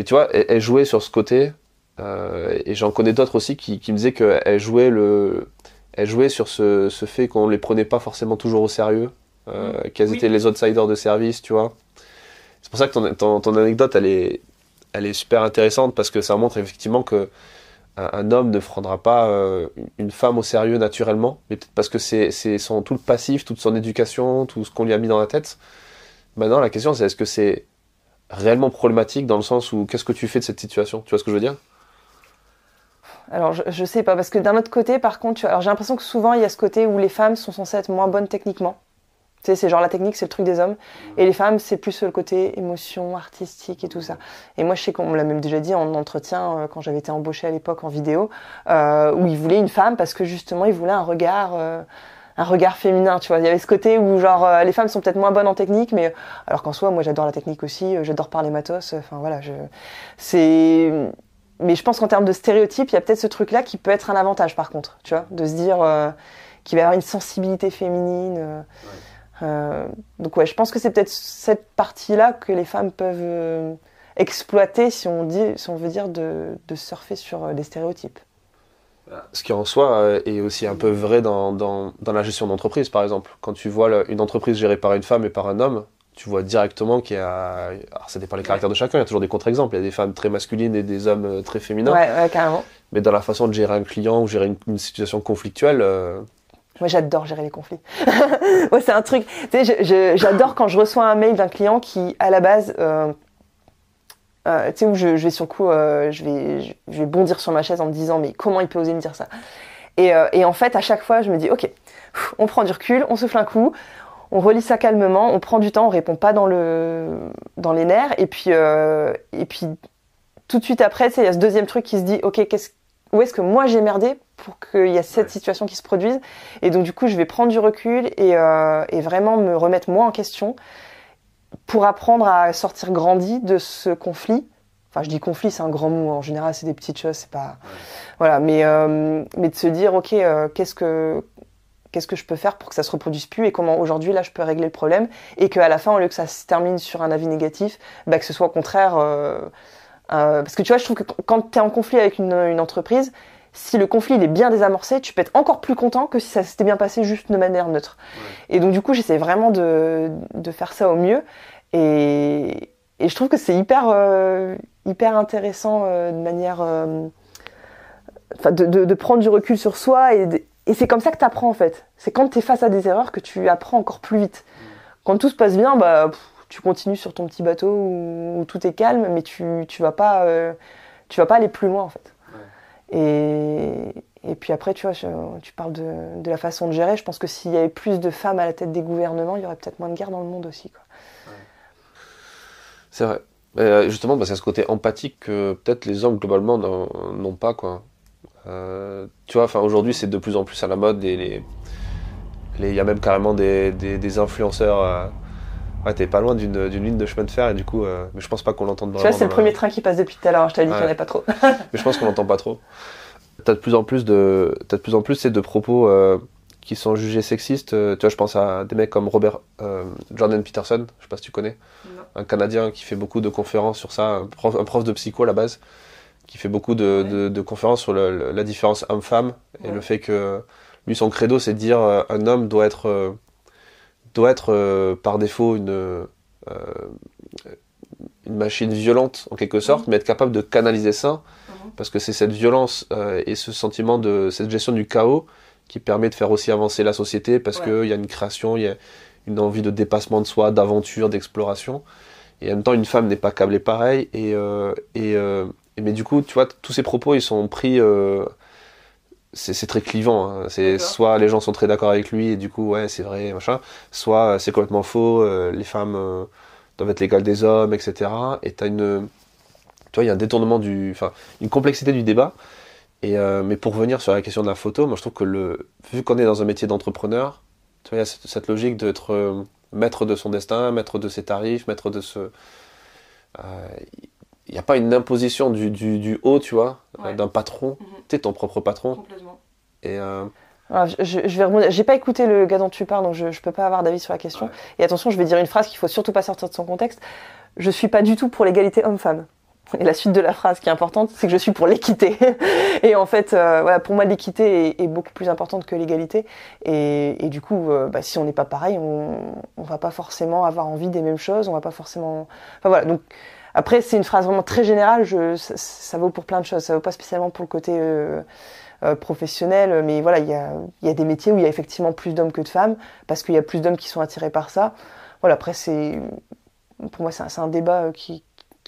C: tu vois, elle jouait sur ce côté, et j'en connais d'autres aussi qui me disaient qu'elle jouait sur ce fait qu'on les prenait pas forcément toujours au sérieux, qu'elles étaient les outsiders de service, tu vois. C'est pour ça que ton anecdote, elle est super intéressante, parce que ça montre effectivement que un homme ne prendra pas une femme au sérieux naturellement, mais peut-être parce que c'est tout le passif, toute son éducation, tout ce qu'on lui a mis dans la tête. Maintenant, la question c'est, est-ce que c'est réellement problématique, dans le sens où qu'est-ce que tu fais de cette situation? Tu vois ce que je veux dire?
A: Alors, je sais pas, parce que d'un autre côté, par contre, alors j'ai l'impression que souvent, il y a ce côté où les femmes sont censées être moins bonnes techniquement. Tu sais, c'est genre la technique, c'est le truc des hommes. Et les femmes, c'est plus le côté émotion, artistique et tout ça. Et moi, je sais qu'on me l'a même déjà dit en entretien, quand j'avais été embauchée à l'époque en vidéo, où ils voulaient une femme parce que justement, ils voulaient un regard féminin, tu vois. Il y avait ce côté où, genre, les femmes sont peut-être moins bonnes en technique, mais alors qu'en soi, moi, j'adore la technique aussi, j'adore parler matos, enfin voilà, mais je pense qu'en termes de stéréotypes, il y a peut-être ce truc-là qui peut être un avantage, par contre, tu vois, de se dire qu'il va y avoir une sensibilité féminine. Donc ouais, je pense que c'est peut-être cette partie-là que les femmes peuvent exploiter, si on veut dire, de surfer sur des stéréotypes.
C: Ce qui en soi est aussi un peu vrai dans la gestion d'entreprise, par exemple. Quand tu vois une entreprise gérée par une femme et par un homme, tu vois directement qu'il y a... Alors ça dépend des caractères de chacun, il y a toujours des contre-exemples. Il y a des femmes très masculines et des hommes très féminins.
A: Ouais, carrément.
C: Mais dans la façon de gérer un client ou gérer une situation conflictuelle...
A: Moi, j'adore gérer les conflits. Moi, c'est un truc... Tu sais, j'adore quand je reçois un mail d'un client qui, à la base... tu sais, où je vais sur le coup, je vais bondir sur ma chaise en me disant mais comment il peut oser me dire ça, et en fait à chaque fois je me dis ok, on prend du recul, on souffle un coup, on relit ça calmement, on prend du temps, on répond pas dans les nerfs, et puis tout de suite après, il y a ce deuxième truc qui se dit ok, où est-ce que moi j'ai merdé pour qu'il y ait cette situation qui se produise, et donc du coup je vais prendre du recul et vraiment me remettre moi en question pour apprendre à sortir grandi de ce conflit. Enfin, je dis conflit, c'est un grand mot. En général, c'est des petites choses, c'est pas... Voilà, mais de se dire, ok, qu'est-ce que je peux faire pour que ça se reproduise plus, et comment aujourd'hui, là, je peux régler le problème, et qu'à la fin, au lieu que ça se termine sur un avis négatif, que ce soit au contraire... parce que tu vois, je trouve que quand tu es en conflit avec une entreprise, si le conflit il est bien désamorcé, tu peux être encore plus content que si ça s'était bien passé juste de manière neutre. Ouais. Et donc du coup, j'essaie vraiment de faire ça au mieux. Et je trouve que c'est hyper intéressant de manière... de prendre du recul sur soi. Et c'est comme ça que tu apprends en fait. C'est quand tu es face à des erreurs que tu apprends encore plus vite. Quand tout se passe bien, tu continues sur ton petit bateau où tout est calme, mais tu vas pas aller plus loin en fait. Et puis après, tu vois, tu parles de la façon de gérer. Je pense que s'il y avait plus de femmes à la tête des gouvernements, il y aurait peut-être moins de guerres dans le monde aussi, quoi. Ouais.
C: C'est vrai. Justement, c'est ce côté empathique que peut-être les hommes globalement n'ont pas, quoi. Tu vois, aujourd'hui, c'est de plus en plus à la mode. Il y a même carrément des influenceurs. Ouais, t'es pas loin d'une ligne de chemin de fer, et du coup, mais je pense pas qu'on l'entende vraiment.
A: Tu vois, c'est le premier train qui passe depuis tout à l'heure, je t'avais dit qu'il n'y en avait pas trop.
C: Mais je pense qu'on l'entend pas trop. T'as de plus en plus de propos qui sont jugés sexistes. Tu vois, je pense à des mecs comme Jordan Peterson, je sais pas si tu connais. Non. Un Canadien qui fait beaucoup de conférences sur ça, un prof de psycho à la base, qui fait beaucoup de conférences sur la différence homme-femme, et le fait que lui, son credo, c'est de dire un homme doit être par défaut une machine violente en quelque sorte, mais être capable de canaliser ça, parce que c'est cette violence et ce sentiment de cette gestion du chaos qui permet de faire aussi avancer la société parce qu'il y a une création, il y a une envie de dépassement de soi, d'aventure, d'exploration. Et en même temps, une femme n'est pas câblée pareil. Mais du coup, tu vois, tous ces propos, ils sont pris... c'est très clivant. Hein. Soit les gens sont très d'accord avec lui et du coup, ouais, c'est vrai, machin. Soit c'est complètement faux, les femmes doivent être l'égale des hommes, etc. Et tu vois, il y a un détournement une complexité du débat. Mais pour revenir sur la question de la photo, moi je trouve que vu qu'on est dans un métier d'entrepreneur, tu vois, il y a cette logique d'être maître de son destin, maître de ses tarifs, maître de ce... Il n'y a pas une imposition du haut, tu vois, d'un patron. Tu es ton propre patron.
A: Complètement.
C: Et
A: alors, je vais rebondir. J'ai pas écouté le gars dont tu parles, donc je peux pas avoir d'avis sur la question. Ouais. Et attention, je vais dire une phrase qu'il faut surtout pas sortir de son contexte. Je suis pas du tout pour l'égalité homme-femme. Et la suite de la phrase qui est importante, c'est que je suis pour l'équité. Et en fait, voilà, pour moi, l'équité est beaucoup plus importante que l'égalité. Et du coup, si on n'est pas pareil, on va pas forcément avoir envie des mêmes choses. On va pas forcément. Enfin voilà. Donc après, c'est une phrase vraiment très générale. Ça vaut pour plein de choses. Ça vaut pas spécialement pour le côté professionnel, mais voilà, il y a des métiers où il y a effectivement plus d'hommes que de femmes parce qu'il y a plus d'hommes qui sont attirés par ça. Voilà. Après, pour moi, c'est un débat qui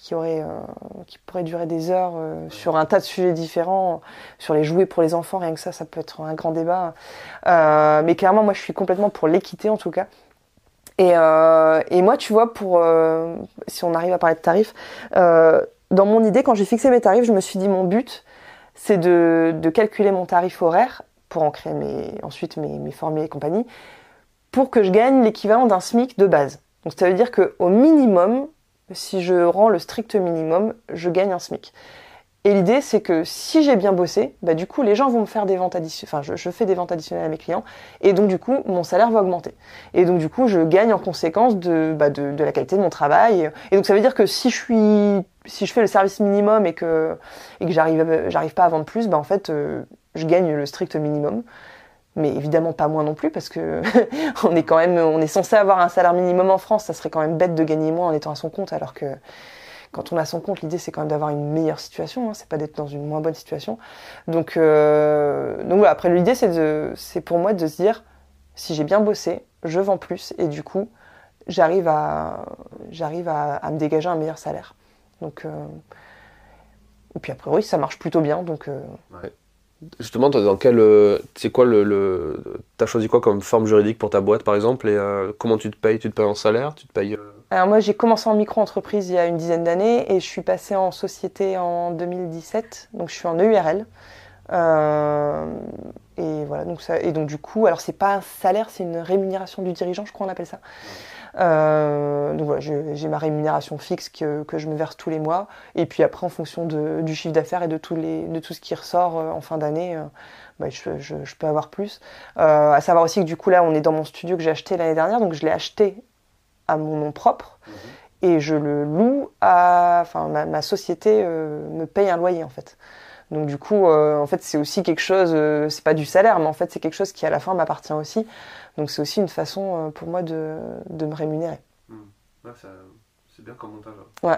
A: pourrait durer des heures sur un tas de sujets différents, sur les jouets pour les enfants, rien que ça peut être un grand débat. Mais clairement, moi, je suis complètement pour l'équité, en tout cas. Et moi, tu vois, si on arrive à parler de tarifs, dans mon idée, quand j'ai fixé mes tarifs, je me suis dit, mon but, c'est de calculer mon tarif horaire pour en créer ensuite mes formules et compagnie, pour que je gagne l'équivalent d'un SMIC de base. Donc, ça veut dire qu'au minimum, si je rends le strict minimum, je gagne un SMIC. Et l'idée, c'est que si j'ai bien bossé, du coup, les gens vont me faire des ventes additionnelles. Enfin, je fais des ventes additionnelles à mes clients. Et donc, du coup, mon salaire va augmenter. Et donc, du coup, je gagne en conséquence de la qualité de mon travail. Et donc, ça veut dire que si je fais le service minimum et que j'arrive pas à vendre plus, en fait, je gagne le strict minimum. Mais évidemment pas moins non plus parce que on est censé avoir un salaire minimum en France, ça serait quand même bête de gagner moins en étant à son compte, alors que quand on a son compte, l'idée c'est quand même d'avoir une meilleure situation, hein, c'est pas d'être dans une moins bonne situation. Donc voilà, après l'idée c'est pour moi de se dire si j'ai bien bossé, je vends plus et du coup j'arrive à me dégager un meilleur salaire. Donc et puis après oui, ça marche plutôt bien donc
C: ouais. Justement, toi, c'est quoi t'as choisi quoi comme forme juridique pour ta boîte, par exemple, et comment tu te payes? Tu te payes en salaire? Tu te payes
A: Alors moi, j'ai commencé en micro-entreprise il y a une dizaine d'années et je suis passée en société en 2017, donc je suis en EURL. Et voilà, donc du coup, alors c'est pas un salaire, c'est une rémunération du dirigeant, je crois on appelle ça. Donc voilà, j'ai ma rémunération fixe que je me verse tous les mois, et puis après en fonction du chiffre d'affaires et de tout ce qui ressort en fin d'année, je peux avoir plus. À savoir aussi que du coup là, on est dans mon studio que j'ai acheté l'année dernière, donc je l'ai acheté à mon nom propre. Et je le loue ma société me paye un loyer en fait. Donc du coup, en fait, c'est aussi quelque chose, c'est pas du salaire, mais en fait, c'est quelque chose qui à la fin m'appartient aussi. Donc c'est aussi une façon pour moi de me rémunérer.
B: Ouais, c'est bien comme montage.
A: Ouais.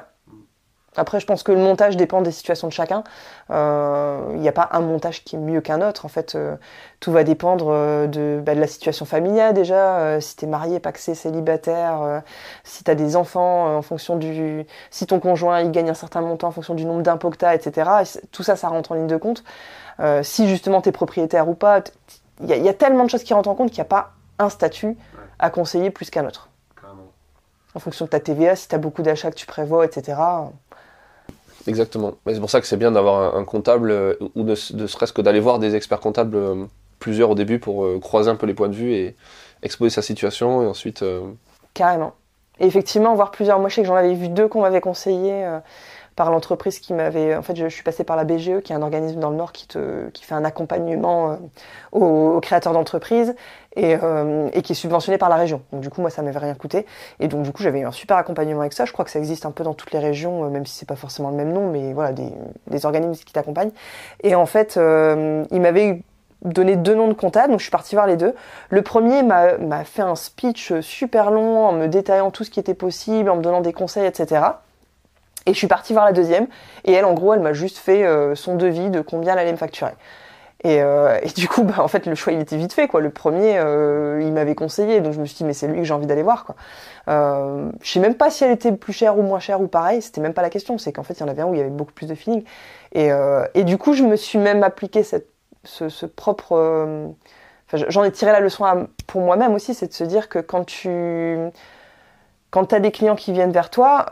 A: Après, je pense que le montage dépend des situations de chacun. Il n'y a pas un montage qui est mieux qu'un autre. En fait, tout va dépendre de la situation familiale déjà. Si t'es marié, pacsé, célibataire, si t'as des enfants, en fonction si ton conjoint il gagne un certain montant en fonction du nombre d'impôts que t'as, etc. Et tout ça, ça rentre en ligne de compte. Si justement t'es propriétaire ou pas, il y a tellement de choses qui rentrent en compte qu'il n'y a pas un statut à conseiller plus qu'un autre.
B: Carrément.
A: En fonction de ta TVA, si t'as beaucoup d'achats que tu prévois, etc.
C: Exactement. Mais c'est pour ça que c'est bien d'avoir un comptable ou de serait-ce que d'aller voir des experts comptables, plusieurs au début, pour croiser un peu les points de vue et exposer sa situation et ensuite...
A: Carrément. Et effectivement, voir plusieurs. Moi, je sais que j'en avais vu 2 qu'on m'avait conseillé par l'entreprise qui m'avait... En fait, je suis passée par la BGE, qui est un organisme dans le Nord qui fait un accompagnement aux créateurs d'entreprises et qui est subventionné par la région. Donc du coup, moi, ça m'avait rien coûté. Et donc du coup, j'avais eu un super accompagnement avec ça. Je crois que ça existe un peu dans toutes les régions, même si c'est pas forcément le même nom, mais voilà, des organismes qui t'accompagnent. Et en fait, il m'avait donné 2 noms de comptables, donc je suis partie voir les 2. Le premier m'a fait un speech super long en me détaillant tout ce qui était possible, en me donnant des conseils, etc. Et je suis partie voir la deuxième, et elle, en gros, elle m'a juste fait son devis de combien elle allait me facturer. Et du coup, en fait, le choix, il était vite fait, quoi. Le premier, il m'avait conseillé, donc je me suis dit, mais c'est lui que j'ai envie d'aller voir, quoi. Je sais même pas si elle était plus chère ou moins chère ou pareil, c'était même pas la question. C'est qu'en fait, il y en avait un où il y avait beaucoup plus de feeling. Et du coup, je me suis même appliqué ce propre... j'en ai tiré la leçon pour moi-même aussi, c'est de se dire que quand t'as des clients qui viennent vers toi,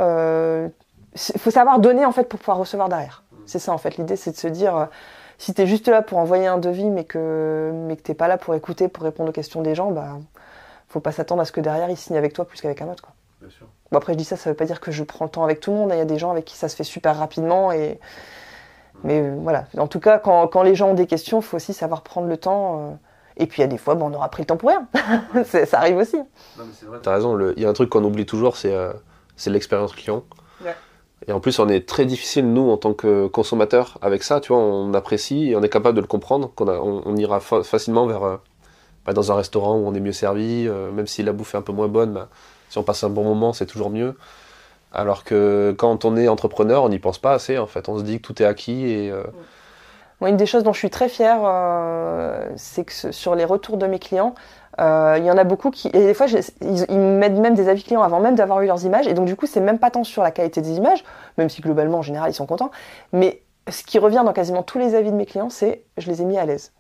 A: faut savoir donner, en fait, pour pouvoir recevoir derrière. C'est ça, en fait, l'idée, c'est de se dire... si t'es juste là pour envoyer un devis, mais que t'es pas là pour écouter, pour répondre aux questions des gens, faut pas s'attendre à ce que derrière ils signent avec toi plus qu'avec un autre, quoi.
B: Bien sûr.
A: Bon, après je dis ça veut pas dire que je prends le temps avec tout le monde. Il y a des gens avec qui ça se fait super rapidement mais voilà. En tout cas, quand les gens ont des questions, faut aussi savoir prendre le temps. Et puis il y a des fois, on aura pris le temps pour rien. Ça arrive aussi.
C: Non, mais c'est vrai. T'as raison. Il y a un truc qu'on oublie toujours, c'est l'expérience client. Ouais. Et en plus, on est très difficile, nous, en tant que consommateurs, avec ça, tu vois, on apprécie et on est capable de le comprendre, on ira facilement vers, dans un restaurant où on est mieux servi, même si la bouffe est un peu moins bonne, si on passe un bon moment, c'est toujours mieux. Alors que quand on est entrepreneur, on n'y pense pas assez, en fait. On se dit que tout est acquis et...
A: Moi, une des choses dont je suis très fière, c'est que sur les retours de mes clients, il y en a beaucoup qui... Et des fois, ils mettent même des avis clients avant même d'avoir eu leurs images. Et donc, du coup, c'est même pas tant sur la qualité des images, même si globalement, en général, ils sont contents. Mais ce qui revient dans quasiment tous les avis de mes clients, c'est « je les ai mis à l'aise ».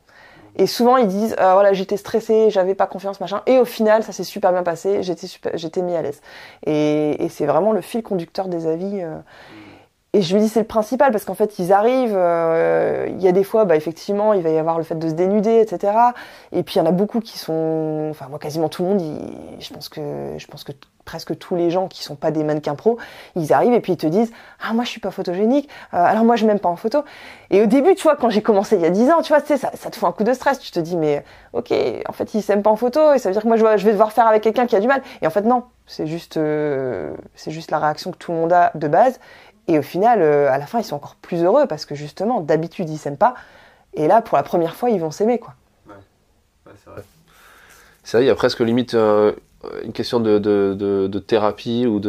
A: Et souvent, ils disent voilà, j'étais stressée, j'avais pas confiance, machin. Et au final, ça s'est super bien passé, j'étais mis à l'aise. Et c'est vraiment le fil conducteur des avis. Et je me dis c'est le principal parce qu'en fait ils arrivent, il y a des fois effectivement il va y avoir le fait de se dénuder, etc. Et puis il y en a beaucoup qui sont, enfin moi quasiment tout le monde, je pense que presque tous les gens qui sont pas des mannequins pro, ils arrivent et puis ils te disent ah moi je suis pas photogénique, alors moi je m'aime pas en photo. Et au début tu vois quand j'ai commencé il y a 10 ans, tu vois ça te fout un coup de stress, tu te dis mais ok en fait il s'aime pas en photo et ça veut dire que moi je vais devoir faire avec quelqu'un qui a du mal. Et en fait non, c'est juste la réaction que tout le monde a de base. Et au final, à la fin, ils sont encore plus heureux parce que justement, d'habitude, ils s'aiment pas. Et là, pour la première fois, ils vont s'aimer, quoi.
C: Ouais, c'est vrai. C'est vrai, il y a presque limite une question de thérapie ou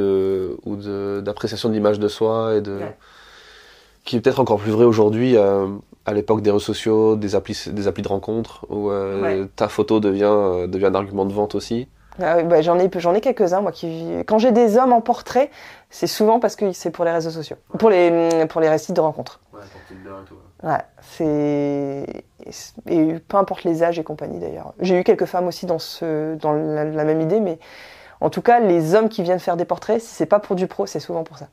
C: d'appréciation de l'image de soi qui est peut-être encore plus vrai aujourd'hui à l'époque des réseaux sociaux, des applis de rencontres où ta photo devient un argument de vente aussi.
A: J'en ai quelques-uns moi quand j'ai des hommes en portrait, c'est souvent parce que c'est pour les réseaux sociaux, pour les sites de rencontres. Ouais, pour Tinder et tout. Ouais, et peu importe les âges et compagnie d'ailleurs. J'ai eu quelques femmes aussi dans la même idée, mais en tout cas les hommes qui viennent faire des portraits, si c'est pas pour du pro, c'est souvent pour ça.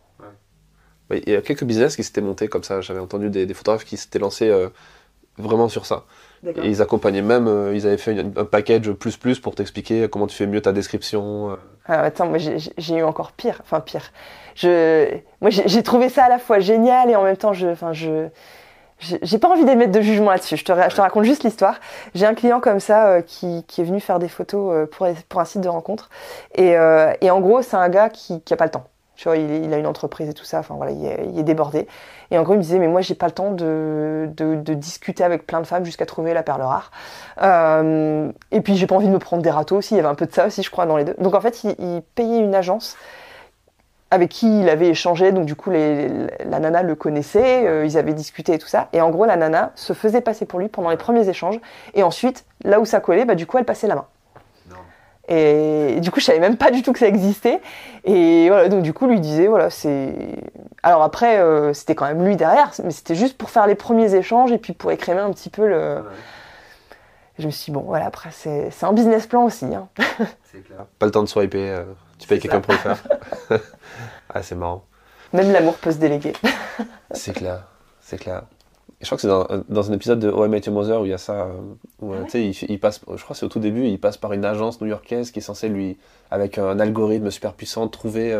C: Ouais. Il y a quelques business qui s'étaient montés comme ça. J'avais entendu des photographes qui s'étaient lancés vraiment sur ça. D'accord. Et ils accompagnaient même, ils avaient fait un package plus pour t'expliquer comment tu fais mieux ta description.
A: Attends, moi j'ai eu encore pire. Enfin pire. Moi j'ai trouvé ça à la fois génial et en même temps j'ai pas envie d'émettre de jugement là-dessus. Je te raconte juste l'histoire. J'ai un client comme ça qui est venu faire des photos pour un site de rencontre et en gros c'est un gars qui a pas le temps. Tu vois, il a une entreprise et tout ça, enfin voilà, il est débordé. Et en gros, il me disait, mais moi, j'ai pas le temps de discuter avec plein de femmes jusqu'à trouver la perle rare. Et puis, j'ai pas envie de me prendre des râteaux aussi, il y avait un peu de ça aussi, je crois, dans les deux. Donc en fait, il payait une agence avec qui il avait échangé, donc du coup, la nana le connaissait, ils avaient discuté et tout ça. Et en gros, la nana se faisait passer pour lui pendant les premiers échanges. Et ensuite, là où ça collait, du coup, elle passait la main. Et du coup, je savais même pas du tout que ça existait. Et voilà, donc du coup, lui disait, voilà, c'est... Alors après, c'était quand même lui derrière, mais c'était juste pour faire les premiers échanges et puis pour écrémer un petit peu le... Ouais. Je me suis dit, bon, voilà, après, c'est un business plan aussi. Hein.
C: C'est clair. Pas le temps de swiper, tu payes quelqu'un pour le faire. Ah, c'est marrant.
A: Même l'amour peut se déléguer.
C: C'est clair. Et je crois que c'est dans un épisode de How I Met Your Mother où il y a ça, où tu sais, il passe, je crois que c'est au tout début, il passe par une agence new-yorkaise qui est censée lui, avec un algorithme super puissant, trouver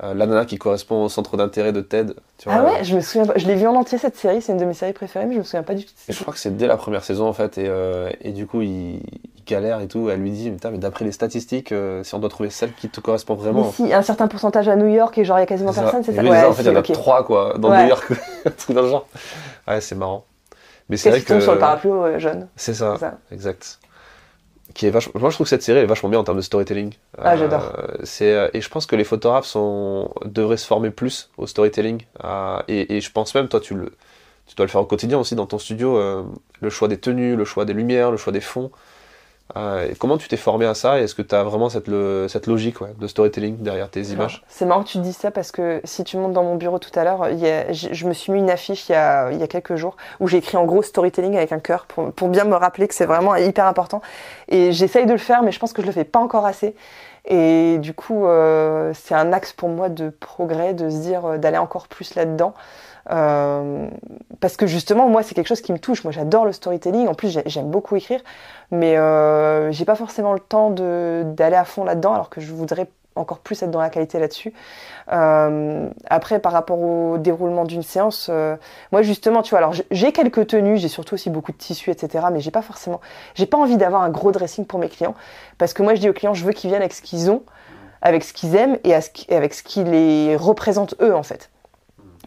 C: la nana qui correspond au centre d'intérêt de Ted. Tu vois,
A: ouais, je me souviens pas, je l'ai vu en entier cette série, c'est une de mes séries préférées, mais je me souviens pas du tout.
C: Et je crois que c'est dès la première saison en fait, et du coup il galère et tout, elle lui dit, mais d'après les statistiques, si on doit trouver celle qui te correspond vraiment...
A: Mais si, un certain pourcentage à New York et genre il y a quasiment personne, c'est ça?
C: Ouais, en fait il y en a 3 quoi, dans New York, un truc dans le genre. Ouais, c'est marrant. Mais c'est vrai que
A: tombe sur le parapluie jeune.
C: C'est ça, exact. Qui est vachement... Moi je trouve que cette série est vachement bien en termes de storytelling.
A: J'adore.
C: Et je pense que les photographes devraient se former plus au storytelling. Et je pense même, toi tu tu dois le faire au quotidien aussi dans ton studio, le choix des tenues, le choix des lumières, le choix des fonds. Et comment tu t'es formé à ça et est-ce que tu as vraiment cette logique de storytelling derrière tes images?
A: C'est marrant que tu te dises ça parce que si tu montes dans mon bureau tout à l'heure, je me suis mis une affiche il y a quelques jours où j'ai écrit en gros storytelling avec un cœur pour bien me rappeler que c'est vraiment hyper important. Et j'essaye de le faire, mais je pense que je le fais pas encore assez. Et du coup, c'est un axe pour moi de progrès, de se dire d'aller encore plus là-dedans. Parce que justement, moi, c'est quelque chose qui me touche. Moi, j'adore le storytelling. En plus, j'aime beaucoup écrire, mais j'ai pas forcément le temps d'aller à fond là-dedans, alors que je voudrais encore plus être dans la qualité là-dessus. Après, par rapport au déroulement d'une séance, moi, justement, tu vois, alors j'ai quelques tenues, j'ai surtout aussi beaucoup de tissus, etc. Mais j'ai pas envie d'avoir un gros dressing pour mes clients, parce que moi, je dis aux clients, je veux qu'ils viennent avec ce qu'ils ont, avec ce qu'ils aiment et avec ce qui les représente eux, en fait.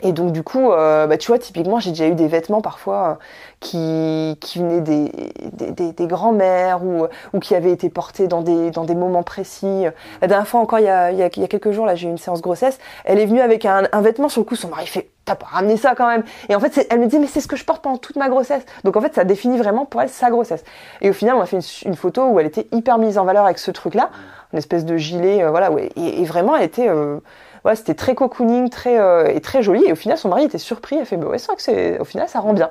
A: Et donc du coup, tu vois, typiquement, j'ai déjà eu des vêtements parfois qui venaient des grands-mères ou qui avaient été portés dans des moments précis. La dernière fois encore, il y a quelques jours, là, j'ai eu une séance grossesse. Elle est venue avec un vêtement, sur le coup, son mari fait « T'as pas ramené ça quand même ?» Et en fait, elle me dit « Mais c'est ce que je porte pendant toute ma grossesse. » Donc en fait, ça définit vraiment pour elle sa grossesse. Et au final, on a fait une photo où elle était hyper mise en valeur avec ce truc-là, une espèce de gilet, voilà. Ouais, et vraiment, elle était... Ouais, c'était très cocooning, et très joli. Et au final, son mari était surpris. Elle fait, bah ouais, c'est vrai que au final, ça rend bien.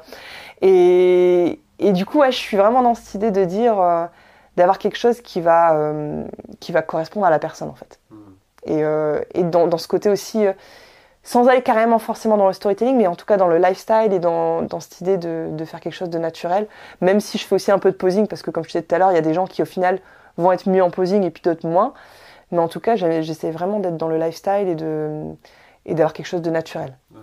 A: Et du coup, ouais, je suis vraiment dans cette idée de dire, d'avoir quelque chose qui va correspondre à la personne, en fait. Et dans ce côté aussi, sans aller carrément forcément dans le storytelling, mais en tout cas dans le lifestyle et dans cette idée de faire quelque chose de naturel. Même si je fais aussi un peu de posing, parce que comme je disais tout à l'heure, il y a des gens qui, au final, vont être mieux en posing et puis d'autres moins. Mais en tout cas, j'essaie vraiment d'être dans le lifestyle et d'avoir quelque chose de naturel. Ouais.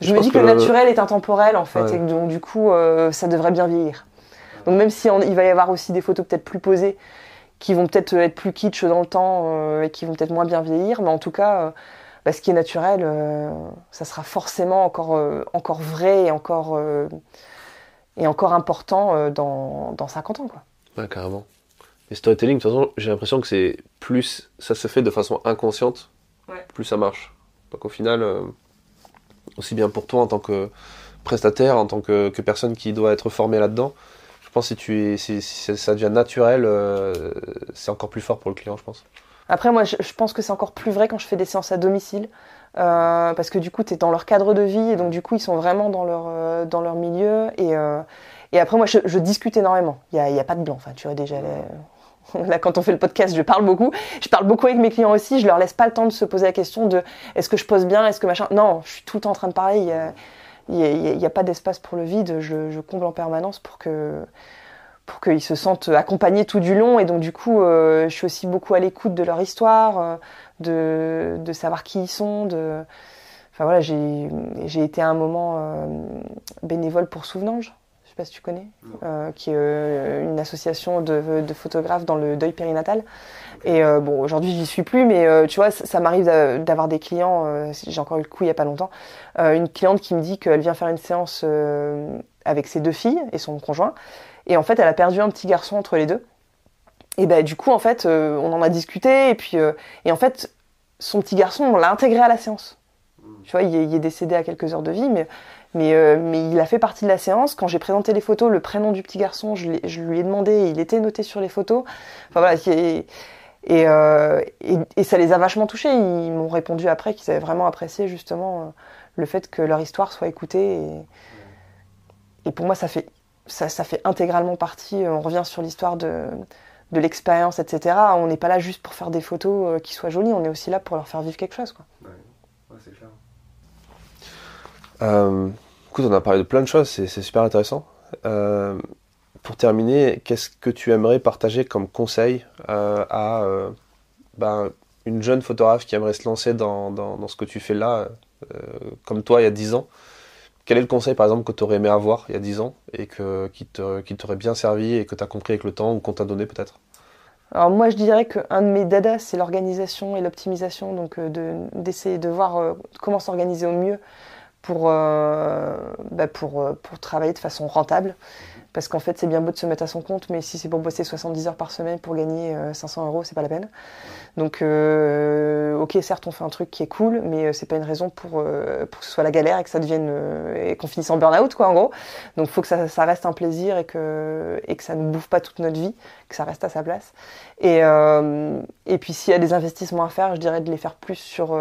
A: Je me dis que le naturel est intemporel, en fait, ouais. Et donc du coup, ça devrait bien vieillir. Ouais. Donc même si il va y avoir aussi des photos peut-être plus posées, qui vont peut-être être plus kitsch dans le temps et qui vont peut-être moins bien vieillir, mais en tout cas, ce qui est naturel, ça sera forcément encore vrai et encore important dans 50 ans, quoi.
C: Ouais, carrément. Et storytelling, de toute façon, j'ai l'impression que c'est plus ça se fait de façon inconsciente, ouais. Plus ça marche. Donc au final, aussi bien pour toi en tant que prestataire, en tant que personne qui doit être formée là-dedans, je pense que si ça devient naturel, c'est encore plus fort pour le client, je pense.
A: Après, moi, je pense que c'est encore plus vrai quand je fais des séances à domicile, parce que du coup, tu es dans leur cadre de vie, et donc du coup, ils sont vraiment dans leur milieu, et après, moi, je discute énormément. Il y a pas de blanc, enfin, tu vois déjà... Là, quand on fait le podcast, je parle beaucoup. Je parle beaucoup avec mes clients aussi. Je leur laisse pas le temps de se poser la question de est-ce que je pose bien, est-ce que machin. Non, je suis tout le temps en train de parler. Il y a pas d'espace pour le vide. Je comble en permanence pour qu'ils se sentent accompagnés tout du long. Et donc du coup, je suis aussi beaucoup à l'écoute de leur histoire, de savoir qui ils sont. Enfin voilà, j'ai été à un moment bénévole pour Souvenange. Je sais pas si tu connais, qui est une association de photographes dans le deuil périnatal. Et bon, aujourd'hui, j'y suis plus, mais tu vois, ça m'arrive d'avoir des clients, j'ai encore eu le coup il y a pas longtemps, une cliente qui me dit qu'elle vient faire une séance avec ses 2 filles et son conjoint, et en fait, elle a perdu un petit garçon entre les deux. Et ben du coup, en fait, on en a discuté, et en fait, son petit garçon, on l'a intégré à la séance. Tu vois, il est décédé à quelques heures de vie, mais il a fait partie de la séance. Quand j'ai présenté les photos, le prénom du petit garçon, je lui ai demandé, il était noté sur les photos. Enfin voilà, et ça les a vachement touchés. Ils m'ont répondu après qu'ils avaient vraiment apprécié justement le fait que leur histoire soit écoutée. Et pour moi, ça fait intégralement partie. On revient sur l'histoire de l'expérience, etc. On n'est pas là juste pour faire des photos qui soient jolies. On est aussi là pour leur faire vivre quelque chose, quoi.
B: Ouais, c'est clair.
C: Écoute, on a parlé de plein de choses, c'est super intéressant. Pour terminer, qu'est-ce que tu aimerais partager comme conseil à une jeune photographe qui aimerait se lancer dans ce que tu fais là, comme toi il y a 10 ans? Quel est le conseil par exemple que tu aurais aimé avoir il y a 10 ans et qui t'aurait bien servi et que tu as compris avec le temps ou qu'on t'a donné peut-être?
A: Alors moi je dirais qu'un de mes dadas c'est l'organisation et l'optimisation, donc d'essayer de voir comment s'organiser au mieux pour travailler de façon rentable, Parce qu'en fait, c'est bien beau de se mettre à son compte, mais si c'est pour bosser 70 heures par semaine pour gagner 500 €, c'est pas la peine. Donc, ok, certes, on fait un truc qui est cool, mais c'est pas une raison pour que ce soit la galère et que ça devienne et qu'on finisse en burn-out, quoi, en gros. Donc, faut que ça reste un plaisir et que ça ne bouffe pas toute notre vie, que ça reste à sa place. Et puis, s'il y a des investissements à faire, je dirais de les faire plus sur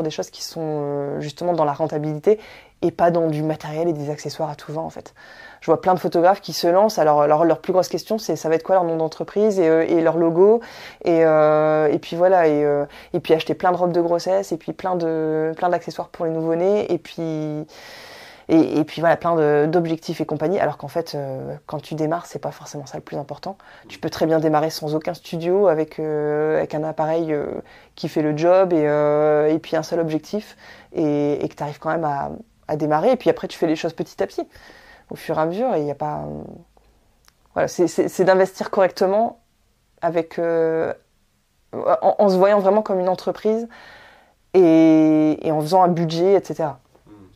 A: des choses qui sont justement dans la rentabilité et pas dans du matériel et des accessoires à tout vent, en fait. Je vois plein de photographes qui se lancent. Alors leur plus grosse question, c'est ça va être quoi leur nom d'entreprise et leur logo et puis voilà et puis acheter plein de robes de grossesse et puis plein d'accessoires pour les nouveau-nés et puis voilà plein d'objectifs et compagnie. Alors qu'en fait, quand tu démarres, c'est pas forcément ça le plus important. Tu peux très bien démarrer sans aucun studio avec un appareil qui fait le job et puis un seul objectif et que tu arrives quand même à démarrer. Et puis après, tu fais les choses petit à petit. Au fur et à mesure, et il n'y a pas... Voilà, c'est d'investir correctement avec, en se voyant vraiment comme une entreprise et en faisant un budget, etc.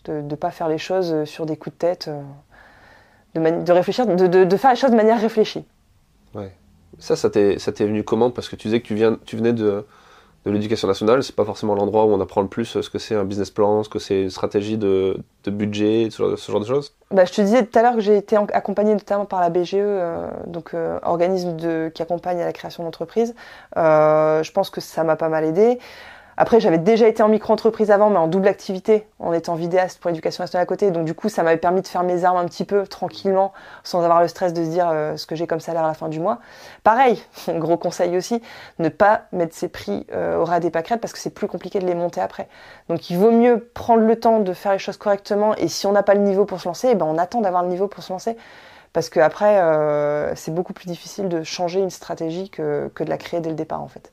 A: De ne pas faire les choses sur des coups de tête, de réfléchir, de faire les choses de manière réfléchie.
C: Ouais. Ça t'est venu comment? Parce que tu disais que tu venais de l'éducation nationale, c'est pas forcément l'endroit où on apprend le plus ce que c'est un business plan, ce que c'est une stratégie de budget, ce genre de choses.
A: Je te disais tout à l'heure que j'ai été accompagnée notamment par la BGE, organisme qui accompagne à la création d'entreprises. Je pense que ça m'a pas mal aidé. Après, j'avais déjà été en micro-entreprise avant, mais en double activité, en étant vidéaste pour l'éducation nationale à côté. Donc du coup, ça m'avait permis de faire mes armes un petit peu tranquillement, sans avoir le stress de se dire ce que j'ai comme salaire à la fin du mois. Pareil, gros conseil aussi, ne pas mettre ses prix au ras des pâquerettes parce que c'est plus compliqué de les monter après. Donc il vaut mieux prendre le temps de faire les choses correctement et si on n'a pas le niveau pour se lancer, on attend d'avoir le niveau pour se lancer. Parce qu'après, c'est beaucoup plus difficile de changer une stratégie que de la créer dès le départ en fait.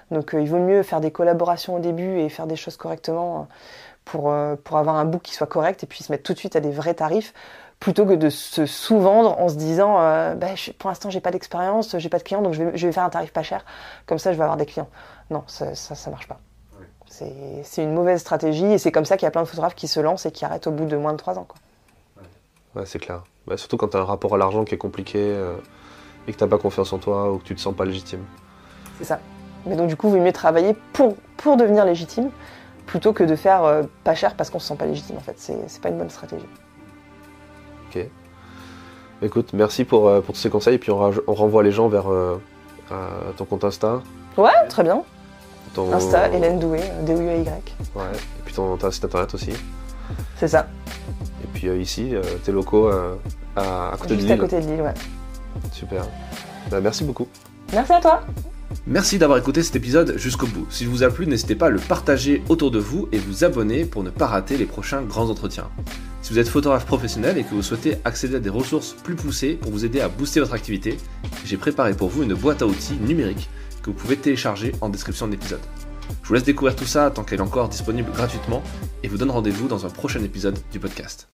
A: Donc il vaut mieux faire des collaborations au début et faire des choses correctement pour avoir un book qui soit correct et puis se mettre tout de suite à des vrais tarifs plutôt que de se sous-vendre en se disant pour l'instant j'ai pas d'expérience, j'ai pas de clients donc je vais faire un tarif pas cher, comme ça je vais avoir des clients. Non, ça marche pas. Ouais. C'est une mauvaise stratégie et c'est comme ça qu'il y a plein de photographes qui se lancent et qui arrêtent au bout de moins de 3 ans. Quoi.
C: Ouais, c'est clair. Surtout quand tu as un rapport à l'argent qui est compliqué et que tu n'as pas confiance en toi ou que tu te sens pas légitime. C'est
A: ça. Mais donc du coup, il vaut mieux travailler pour devenir légitime plutôt que de faire pas cher parce qu'on se sent pas légitime en fait. C'est pas une bonne stratégie.
C: Ok. Écoute, merci pour tous ces conseils et puis on renvoie les gens vers ton compte Insta.
A: Ouais, très bien. Insta, Hélène Doué, D-O-U-A-Y.
C: Ouais, et puis ton site internet aussi.
A: C'est ça.
C: Et puis ici, tes locaux à côté de Lille.
A: Juste à côté de Lille, ouais.
C: Super. Merci beaucoup.
A: Merci à toi.
B: Merci d'avoir écouté cet épisode jusqu'au bout. S'il vous a plu, n'hésitez pas à le partager autour de vous et vous abonner pour ne pas rater les prochains grands entretiens. Si vous êtes photographe professionnel et que vous souhaitez accéder à des ressources plus poussées pour vous aider à booster votre activité, j'ai préparé pour vous une boîte à outils numérique que vous pouvez télécharger en description de l'épisode. Je vous laisse découvrir tout ça tant qu'elle est encore disponible gratuitement et vous donne rendez-vous dans un prochain épisode du podcast.